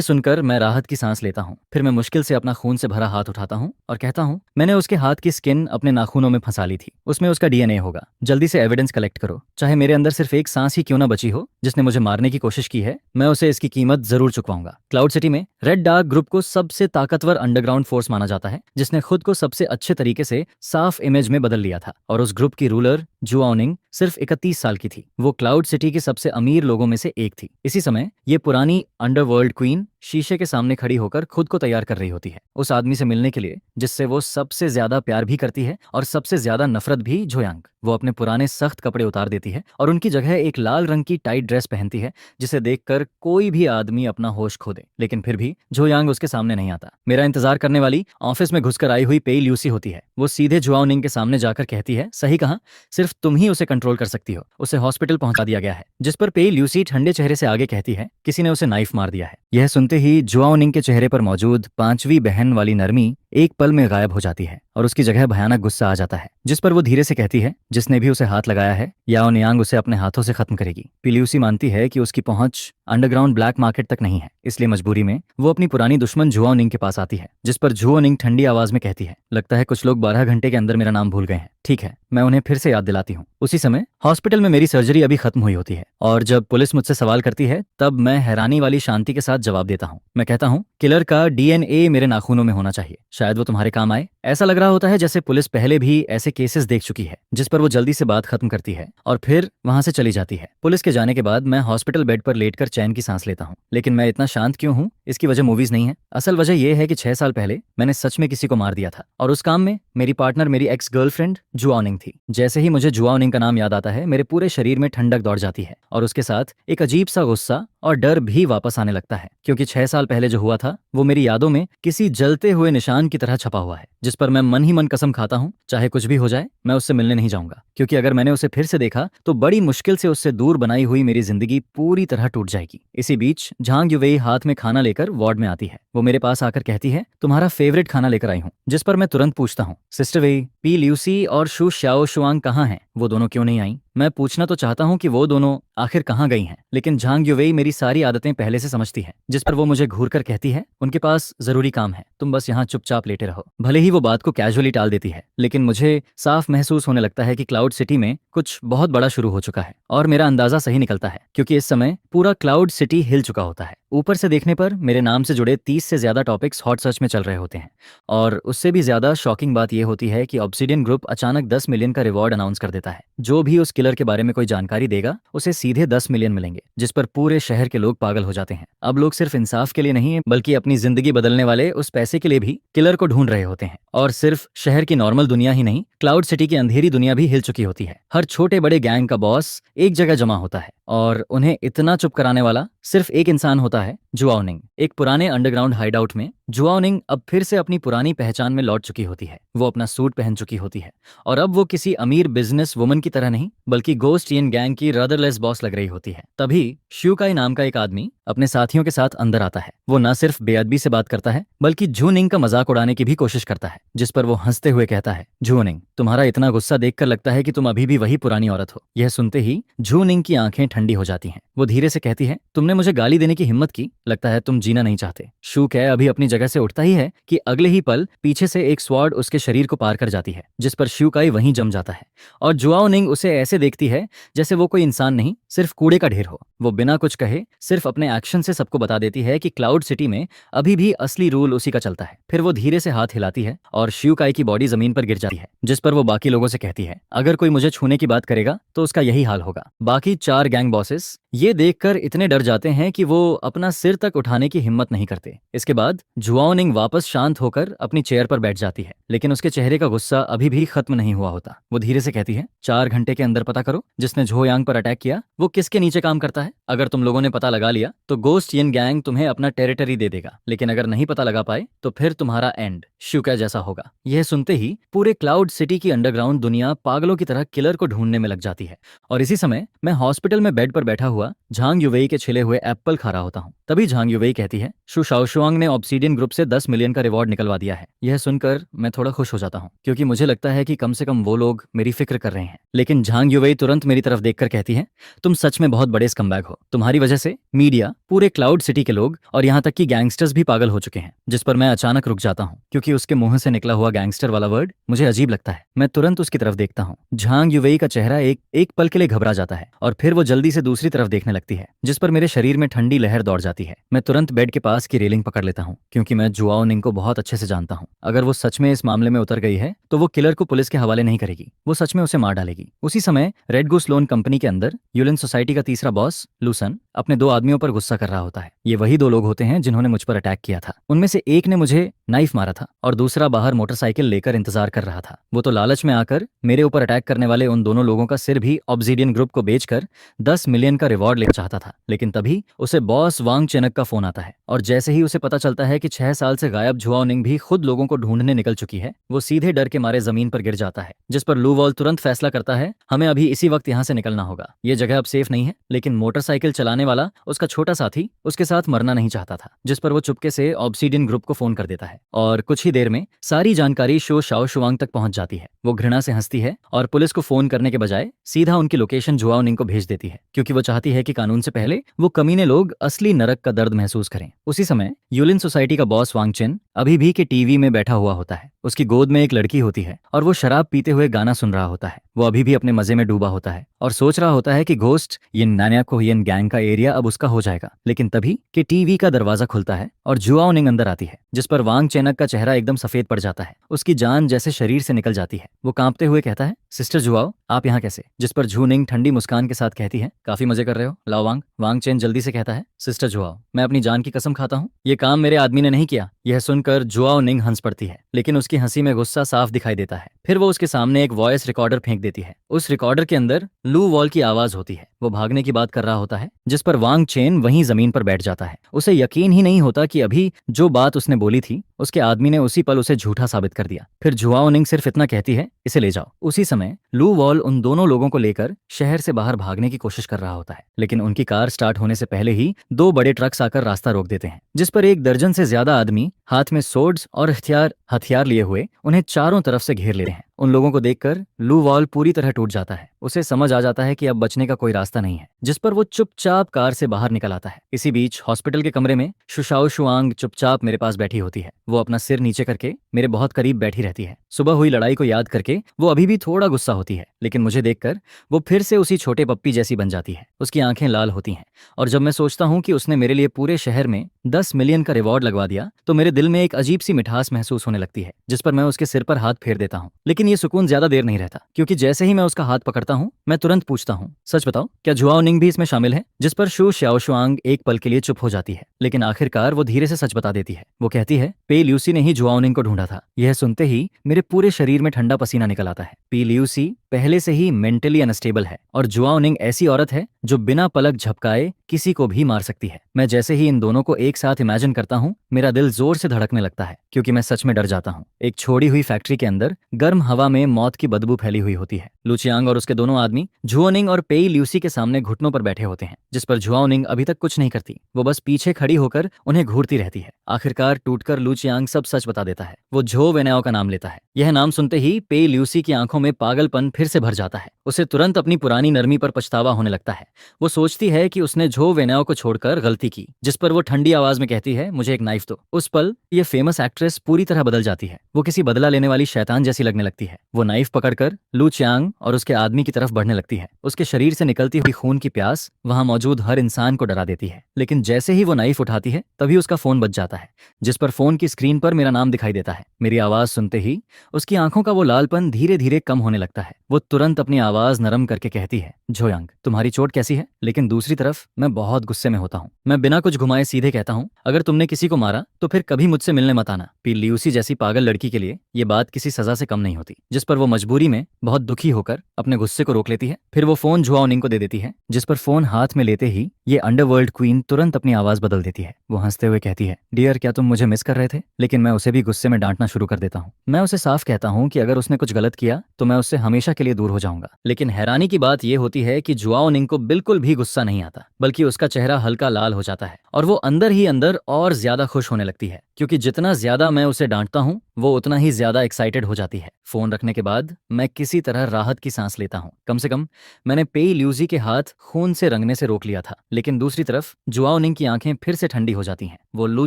सुनकर मैं राहत की सांस लेता हूँ। फिर मैं मुश्किल से अपना खून से भरा हाथ उठाता हूँ और कहता हूँ, मैंने उसके हाथ की स्किन अपने नाखूनों में फंसा ली थी, उसमें उसका डीएनए होगा। जल्दी से एविडेंस कलेक्ट करो, चाहे मेरे अंदर सिर्फ एक सांस ही क्यों ना बची हो। जिसने मुझे मारने की कोशिश की है, मैं उसे इसकी कीमत जरूर चुकवाऊंगा। क्लाउड सिटी में रेड डार्क ग्रुप को सबसे ताकतवर अंडरग्राउंड फोर्स माना जाता है, जिसने खुद को सबसे अच्छे तरीके से साफ इमेज में बदल लिया था। और उस ग्रुप की रूलर जुआओ निंग सिर्फ 31 साल की थी। वो क्लाउड सिटी की सबसे अमीर लोगों में से एक थी। इसी समय ये पुरानी अंडरवर्ल्ड क्वीन शीशे के सामने खड़ी होकर खुद को तैयार कर रही होती है, उस आदमी से मिलने के लिए जिससे वो सबसे ज्यादा प्यार भी करती है और सबसे ज्यादा नफरत भी, झो यांग। वो अपने पुराने सख्त कपड़े उतार देती है और उनकी जगह एक लाल रंग की टाइट ड्रेस पहनती है, जिसे देखकर कोई भी आदमी अपना होश खो दे। लेकिन फिर भी झो यांग उसके सामने नहीं आता। मेरा इंतजार करने वाली ऑफिस में घुसकर आई हुई पेई ल्यूसी होती है। वो सीधे जुआओ निंग के सामने जाकर कहती है, सही कहा, सिर्फ तुम ही उसे कंट्रोल कर सकती हो, उसे हॉस्पिटल पहुंचा दिया गया है। जिस पर पेई ल्यूसी ठंडे चेहरे से आगे कहती है, किसी ने उसे नाइफ मार दिया है। यह सुनते ही जुआओ निंग के चेहरे पर मौजूद 5वीं बहन वाली नरमी एक पल में गायब हो जाती है और उसकी जगह भयानक गुस्सा आ जाता है। जिस पर वो धीरे से कहती है, जिसने भी उसे हाथ लगाया है, याओ नियांग उसे अपने हाथों से खत्म करेगी। पिल्यूसी मानती है कि उसकी पहुंच अंडरग्राउंड ब्लैक मार्केट तक नहीं है, इसलिए मजबूरी में वो अपनी पुरानी दुश्मन जुआओ निंग के पास आती है। जिस पर जुआओ निंग ठंडी आवाज में कहती है, लगता है कुछ लोग 12 घंटे के अंदर मेरा नाम भूल गए हैं। ठीक है, मैं उन्हें फिर से याद दिलाती हूँ। उसी समय हॉस्पिटल में मेरी सर्जरी अभी खत्म हुई होती है और जब पुलिस मुझसे सवाल करती है, तब मैं हैरानी वाली शांति के साथ जवाब देता हूँ। मैं कहता हूँ, किलर का डीएनए मेरे नाखूनों में होना चाहिए, शायद वो तुम्हारे काम आए। ऐसा लग रहा होता है जैसे पुलिस पहले भी ऐसे केसेस देख चुकी है। जिस पर वो जल्दी से बात खत्म करती है और फिर वहां से चली जाती है। पुलिस के जाने के बाद मैं हॉस्पिटल बेड पर लेटकर चैन की सांस लेता हूँ। लेकिन मैं इतना शांत क्यों हूँ, इसकी वजह मूवीज नहीं है। असल वजह यह है कि 6 साल पहले मैंने सच में किसी को मार दिया था और उस काम में मेरी पार्टनर मेरी एक्स गर्लफ्रेंड जुआओ निंग थी। जैसे ही मुझे जुआओ निंग का नाम याद आता है, मेरे पूरे शरीर में ठंडक दौड़ जाती है और उसके साथ एक अजीब सा गुस्सा और डर भी वापस आने लगता है, क्योंकि 6 साल पहले जो हुआ था वो मेरी यादों में किसी जलते हुए निशान की तरह छपा हुआ है, जिस पर मैं मन ही मन कसम खाता हूँ, चाहे कुछ भी हो जाए मैं उससे मिलने नहीं जाऊंगा। क्योंकि अगर मैंने उसे फिर से देखा तो बड़ी मुश्किल से उससे दूर बनाई हुई मेरी जिंदगी पूरी तरह टूट जाएगी। इसी बीच झांग युवेई हाथ में खाना लेकर वार्ड में आती है। वो मेरे पास आकर कहती है, तुम्हारा फेवरेट खाना लेकर आई हूँ। जिस पर मैं तुरंत पूछता हूँ, सिस्टर वेई, पी ल्यूसी और शू शाओ शुआंग कहाँ हैं? वो दोनों क्यों नहीं आई? मैं पूछना तो चाहता हूँ कि वो दोनों आखिर कहाँ गई हैं, लेकिन झांग युवेई मेरी सारी आदतें पहले से समझती है। जिस पर वो मुझे घूर कर कहती है, उनके पास जरूरी काम है, तुम बस यहाँ चुपचाप लेटे रहो। भले ही वो बात को कैजुअली टाल देती है, लेकिन मुझे साफ महसूस होने लगता है कि क्लाउड सिटी में कुछ बहुत बड़ा शुरू हो चुका है। और मेरा अंदाजा सही निकलता है, क्योंकि इस समय पूरा क्लाउड सिटी हिल चुका होता है। ऊपर से देखने पर मेरे नाम से जुड़े 30 से ज्यादा टॉपिक्स हॉट सर्च में चल रहे होते हैं। और उससे भी ज्यादा शॉकिंग बात यह होती है कि ऑब्सिडियन ग्रुप अचानक 10 मिलियन का रिवॉर्ड अनाउंस कर देता है। जो भी उस किलर के बारे में कोई जानकारी देगा उसे सीधे 10 मिलियन मिलेंगे, जिस पर पूरे शहर के लोग पागल हो जाते हैं। अब लोग सिर्फ इंसाफ के लिए नहीं, बल्कि अपनी जिंदगी बदलने वाले उस पैसे के लिए भी किलर को ढूंढ रहे होते हैं। और सिर्फ शहर की नॉर्मल दुनिया ही नहीं, क्लाउड सिटी की अंधेरी दुनिया भी हिल चुकी होती है। हर छोटे बड़े गैंग का बॉस एक जगह जमा होता है और उन्हें इतना चुप कराने वाला सिर्फ एक इंसान होता है, जुआओ निंग। एक पुराने अंडरग्राउंड हाइडआउट में जुआओ निंग अब फिर से अपनी पुरानी पहचान में लौट चुकी होती है। वो अपना सूट पहन चुकी होती है और अब वो किसी अमीर बिजनेस वुमन की तरह नहीं, बल्कि गोस्ट इन गैंग की रदरलेस बॉस लग रही होती है। तभी श्यूकाई नाम का एक आदमी अपने साथियों के साथ अंदर आता है। वो न सिर्फ बेअदबी से बात करता है, बल्कि झू निंग का मजाक उड़ाने की भी कोशिश करता है। जिस पर वो हंसते हुए कहता है, झू निंग, तुम्हारा इतना गुस्सा देखकर लगता है कि तुम अभी भी वही पुरानी औरत हो। यह सुनते ही झू निंग की आंखें ठंडी हो जाती हैं। वो धीरे से कहती है, तुमने मुझे गाली देने की हिम्मत की, लगता है तुम जीना नहीं चाहते। शू है अभी अपनी जगह से उठता ही है कि अगले ही पल पीछे से एक स्वॉर्ड उसके शरीर को पार कर जाती है, जिस पर शिवकाई वहीं जम जाता है। और जुआओ निंग उसे ऐसे देखती है जैसे वो कोई इंसान नहीं, सिर्फ कूड़े का ढेर हो। वो बिना कुछ कहे सिर्फ अपने एक्शन से सबको बता देती है कि क्लाउड सिटी में अभी भी असली रूल उसी का चलता है। फिर वो धीरे से हाथ हिलाती है और शिवकाई की बॉडी जमीन पर गिर जाती है, जिस पर वो बाकी लोगों से कहती है, अगर कोई मुझे छूने की बात करेगा तो उसका यही हाल होगा। बाकी 4 गैंग बॉसेस ये देखकर इतने डर जाते हैं कि वो अपना सिर तक उठाने की हिम्मत नहीं करते। इसके बाद जुआओ निंग वापस शांत होकर अपनी चेयर पर बैठ जाती है, लेकिन उसके चेहरे का गुस्सा अभी भी खत्म नहीं हुआ होता। वो धीरे से कहती है, 4 घंटे के अंदर पता करो जिसने झो यांग पर अटैक किया वो किसके नीचे काम करता है। अगर तुम लोगों ने पता लगा लिया तो गोस्ट यिन गैंग तुम्हें अपना टेरिटरी दे देगा, लेकिन अगर नहीं पता लगा पाए तो फिर तुम्हारा एंड शिवकाई जैसा होगा। यह सुनते ही पूरे क्लाउड सिटी की अंडरग्राउंड दुनिया पागलों की तरह किलर को ढूंढने में लग जाती है। और इसी समय मैं हॉस्पिटल में बेड पर बैठा हुआ झांग युवेई के छिले हुए एप्पल खा रहा होता हूँ। तभी झांग युवेई कहती है, शु शाओशुआंग ने ऑब्सीडियन ग्रुप से 10 मिलियन का रिवॉर्ड निकलवा दिया है। यह सुनकर मैं थोड़ा खुश हो जाता हूँ, क्योंकि मुझे लगता है कि कम से कम वो लोग मेरी फिक्र कर रहे हैं। लेकिन झांग युवेई तुरंत मेरी तरफ देखकर कहती है, तुम सच में बहुत बड़े स्कमबैग हो। तुम्हारी वजह से मीडिया, पूरे क्लाउड सिटी के लोग और यहाँ तक कि गैंगस्टर्स भी पागल हो चुके हैं। जिस पर मैं अचानक रुक जाता हूँ, क्योंकि उसके मुंह से निकला हुआ गैंगस्टर वाला वर्ड मुझे अजीब लगता है। मैं तुरंत उसकी तरफ देखता हूँ। झांग युवेई का चेहरा एक पल के लिए घबरा जाता है और फिर वो जल्दी से दूसरी तरफ देखने लगती है, जिस पर मेरे शरीर में ठंडी लहर दौड़ जाती है। मैं तुरंत बेड के पास की रेलिंग पकड़ लेता हूँ, क्योंकि मैं जुआओ निंग को बहुत अच्छे से जानता हूँ। अगर वो सच में इस मामले में उतर गई है तो वो किलर को पुलिस के हवाले नहीं करेगी, वो सच में उसे मार डालेगी। उसी समय रेड गूस लोन कंपनी के अंदर यूलिन सोसाइटी का तीसरा बॉस लूसन अपने 2 आदमियों पर गुस्सा कर रहा होता है। ये वही 2 लोग होते हैं जिन्होंने मुझ पर अटैक किया था। उनमें से एक ने मुझे नाइफ मारा था और दूसरा बाहर मोटरसाइकिल लेकर इंतजार कर रहा था। वो तो लालच में आकर मेरे ऊपर अटैक करने वाले उन दोनों लोगों का सिर भी ऑब्सीडियन ग्रुप को बेचकर 10 मिलियन का रिवॉर्ड लेना चाहता था। लेकिन तभी उसे बॉस वांग चेनक का फोन आता है, और जैसे ही उसे पता चलता है कि 6 साल से गायब जुआओ निंग भी खुद लोगों को ढूंढने निकल चुकी है, वो सीधे डर के मारे जमीन पर गिर जाता है। जिस पर लू वॉल तुरंत फैसला करता है, हमें अभी इसी वक्त यहाँ से निकलना होगा। ये जगह अब सेफ नहीं है। लेकिन मोटरसाइकिल चलाने वाला उसका छोटा साथी उसके साथ मरना नहीं चाहता था, जिस पर वो चुपके से ऑब्सीडियन ग्रुप को फोन कर देता है और कुछ ही देर में सारी जानकारी शो शाओशुआंग तक पहुंच जाती है। वो घृणा से हंसती है और पुलिस को फोन करने के बजाय सीधा उनकी लोकेशन जुआओ निंग को भेज देती है, क्योंकि वो चाहती है कि कानून से पहले वो कमीने लोग असली नरक का दर्द महसूस करें। उसी समय यूलिन सोसाइटी का बॉस वांग चिन अभी भी के टीवी में बैठा हुआ होता है। उसकी गोद में एक लड़की होती है और वो शराब पीते हुए गाना सुन रहा होता है। वो अभी भी अपने मजे में डूबा होता है और सोच रहा होता है कि घोस्ट यिन नान्याकोहियन गैंग का एरिया अब उसका हो जाएगा। लेकिन तभी के टीवी का दरवाजा खुलता है और जुआओ निंग अंदर आती है, जिस पर वांग चेनक का चेहरा एकदम सफेद पड़ जाता है। उसकी जान जैसे शरीर से निकल जाती है। वो कांपते हुए कहता है, सिस्टर जुआओ, आप यहाँ कैसे? जिस पर जू निंग ठंडी मुस्कान के साथ कहती है, काफी मजे कर रहे हो, लाओ वांग। वांग चेन जल्दी से कहता है, सिस्टर जुआओ, मैं अपनी जान की कसम खाता हूँ, ये काम मेरे आदमी ने नहीं किया। यह सुनकर जुआओ निंग हंस पड़ती है, लेकिन उसकी हंसी में गुस्सा साफ दिखाई देता है। फिर वो उसके सामने एक वॉइस रिकॉर्डर फेंक देती है। उस रिकॉर्डर के अंदर लू वॉल की आवाज होती है। वो भागने की बात कर रहा होता है, जिस पर वांग चेन वहीं जमीन पर बैठ जाता है। उसे यकीन ही नहीं होता कि अभी जो बात उसने बोली थी उसके आदमी ने उसी पल उसे झूठा साबित कर दिया। फिर जुआओ निंग सिर्फ इतना कहती है, इसे ले जाओ। उसी समय लू वॉल उन दोनों लोगों को लेकर शहर से बाहर भागने की कोशिश कर रहा होता है, लेकिन उनकी कार स्टार्ट होने से पहले ही 2 बड़े ट्रक्स आकर रास्ता रोक देते हैं, जिस पर 1 दर्जन से ज्यादा आदमी हाथ में सोर्ड्स और हथियार लिए हुए उन्हें चारों तरफ से घेर लेते हैं। उन लोगों को देखकर लू वॉल पूरी तरह टूट जाता है। उसे समझ आ जाता है कि अब बचने का कोई रास्ता नहीं है, जिस पर वो चुपचाप कार से बाहर निकल आता है। इसी बीच हॉस्पिटल के कमरे में शाओशुआंग चुपचाप मेरे पास बैठी होती है। वो अपना सिर नीचे करके मेरे बहुत करीब बैठी रहती है। सुबह हुई लड़ाई को याद करके वो अभी भी थोड़ा गुस्सा होती है, लेकिन मुझे देखकर वो फिर से उसी छोटे पप्पी जैसी बन जाती है। उसकी आंखें लाल होती हैं, और जब मैं सोचता हूँ कि उसने मेरे लिए पूरे शहर में 10 मिलियन का रिवॉर्ड लगवा दिया, तो मेरे दिल में एक अजीब सी मिठास महसूस होने लगती है, जिस पर मैं उसके सिर पर हाथ फेर देता हूँ। लेकिन ये सुकून ज्यादा देर नहीं रहता, क्योंकि जैसे ही मैं उसका हाथ पकड़ता हूँ मैं तुरंत पूछता हूँ, सच बताओ, क्या जुआओ निंग भी इसमें शामिल है? जिस पर शु शाओशुआंग एक पल के लिए चुप हो जाती है, लेकिन आखिरकार वो धीरे से सच बता देती है। वो कहती है, पे ल्यूसी ने ही जुआओ निंग को ढूंढा था। यह सुनते ही मेरे पूरे शरीर में ठंडा पसीना निकल आता है। पे ल्यूसी पहले से ही मेंटली अनस्टेबल है, और जुआओ निंग ऐसी औरत है जो बिना पलक झपकाए किसी को भी मार सकती है। मैं जैसे ही इन दोनों को एक साथ इमेजिन करता हूँ, मेरा दिल जोर से धड़कने लगता है, क्योंकि मैं सच में डर जाता हूँ। एक छोड़ी हुई फैक्ट्री के अंदर गर्म हवा में मौत की बदबू फैली हुई होती है। लुचियांग और उसके दोनों आदमी जुआओ निंग और पेई ल्यूसी के सामने घुटनों पर बैठे होते हैं, जिस पर जुआओ निंग अभी तक कुछ नहीं करती। वो बस पीछे खड़ी होकर उन्हें घूरती रहती है। आखिरकार टूटकर लुचियांग सब सच बता देता है। वो झो वेनाओ का नाम लेता है। यह नाम सुनते ही पेई ल्यूसी की आंखों में पागलपन फिर से भर जाता है। उसे तुरंत अपनी पुरानी नरमी पर पछतावा होने लगता है। वो सोचती है कि उसने झो वेनाओ को छोड़कर गलती की, जिस पर वो ठंडी आवाज में कहती है, मुझे एक नाइफ दो। उस पल ये फेमस एक्ट्रेस पूरी तरह बदल जाती है। वो किसी बदला लेने वाली शैतान जैसी लगने लगती है। वो नाइफ पकड़कर लू चियांग और उसके आदमी की तरफ बढ़ने लगती है। उसके शरीर से निकलती हुई खून की प्यास वहां मौजूद हर इंसान को डरा देती है। लेकिन जैसे ही वो नाइफ उठाती है तभी उसका फोन बज जाता है, जिस पर फोन की स्क्रीन पर मेरा नाम दिखाई देता है। मेरी आवाज सुनते ही उसकी आंखों का वो लालपन धीरे धीरे कम होने लगता है। वो तुरंत अपनी आवाज नरम करके कहती है, झोयांग, तुम्हारी चोट कैसी है? लेकिन दूसरी तरफ मैं बहुत गुस्से में होता हूँ। मैं बिना कुछ घुमाए सीधे कहता हूँ, अगर तुमने किसी को मारा तो फिर कभी मुझसे मिलने मत आना। पी ल्यूसी जैसी पागल लड़की के लिए ये बात किसी सजा से कम नहीं होती। जिस पर वो मजबूरी में बहुत दुखी होकर अपने गुस्से को रोक लेती है। फिर वो फोन जुआओनिंग को दे देती है, जिस पर फोन हाथ में लेते ही ये अंडरवर्ल्ड क्वीन तुरंत अपनी आवाज बदल देती है। वो हंसते हुए कहती है, डियर, क्या तुम मुझे मिस कर रहे थे? लेकिन मैं उसे भी गुस्से में डांटना शुरू कर देता हूँ। मैं उसे साफ कहता हूँ कि अगर उसने कुछ गलत किया तो मैं उससे हमेशा के लिए दूर हो जाऊंगा। लेकिन हैरानी की बात यह होती है कि जुआओनिंग को बिल्कुल भी गुस्सा नहीं आता, बल्कि उसका चेहरा हल्का लाल हो जाता है और वो अंदर ही अंदर और ज्यादा खुश होने लगती है, क्योंकि जितना ज्यादा मैं उसे डांटता हूँ वो उतना ही ज्यादा एक्साइटेड हो जाती है। फोन रखने के बाद मैं किसी तरह राहत की सांस लेता हूँ। कम से कम मैंने पेई ल्यूजी के हाथ खून से रंगने से रोक लिया था। लेकिन दूसरी तरफ जुआओनिंग की आंखें फिर से ठंडी हो जाती हैं। वो लू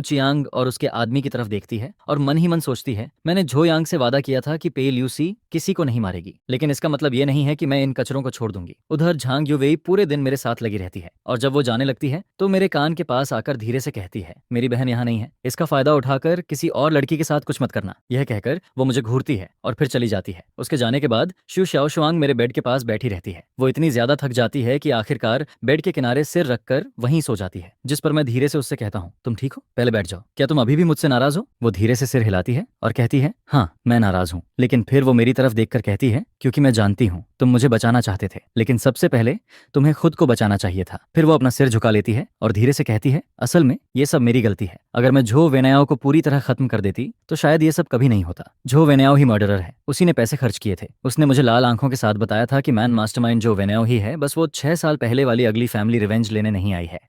चियांग और उसके आदमी की तरफ देखती है और मन ही मन सोचती है, मैंने झोयांग से वादा किया था कि पेई ल्यूसी किसी को नहीं मारेगी, लेकिन इसका मतलब ये नहीं है कि मैं इन कचरों को छोड़ दूंगी। उधर झांग युवेई पूरे दिन मेरे साथ लगी रहती है और जब वो जाने लगती है तो मेरे कान के पास आकर धीरे से कहती है, मेरी बहन यहाँ नहीं है, इसका फायदा उठाकर किसी और लड़की के साथ कुछ मत करना। यह कहकर वो मुझे घूरती है और फिर चली जाती है। उसके जाने के बाद शू शाओशुआंग मेरे बेड के पास बैठी रहती है। वो इतनी ज्यादा थक जाती है कि आखिरकार बेड के किनारे सिर रखकर वहीं सो जाती है, जिस पर मैं धीरे से उससे कहता हूँ, तुम ठीक हो? पहले बैठ जाओ। क्या तुम अभी भी मुझसे नाराज हो? वो धीरे से सिर हिलाती है और कहती है, हाँ, मैं नाराज हूँ। लेकिन फिर वो मेरी तरफ देखकर कहती है, क्योंकि मैं जानती हूँ तुम मुझे बचाना चाहते थे, लेकिन सबसे पहले तुम्हें खुद को बचाना चाहिए था। फिर वो अपना सिर झुका लेती है और धीरे से कहती है, असल में ये सब मेरी गलती है। अगर मैं झो वेनाओ को पूरी तरह खत्म कर देती तो शायद ये सब कभी नहीं होता। झो वेनाओ ही मर्डरर है, उसी ने पैसे खर्च किए थे। उसने मुझे लाल आंखों के साथ बताया था कि मैन मास्टरमाइंड झो वेनाओ ही है, बस वो 6 साल पहले वाली अगली फैमिली रिवेंज लेने नहीं आई है।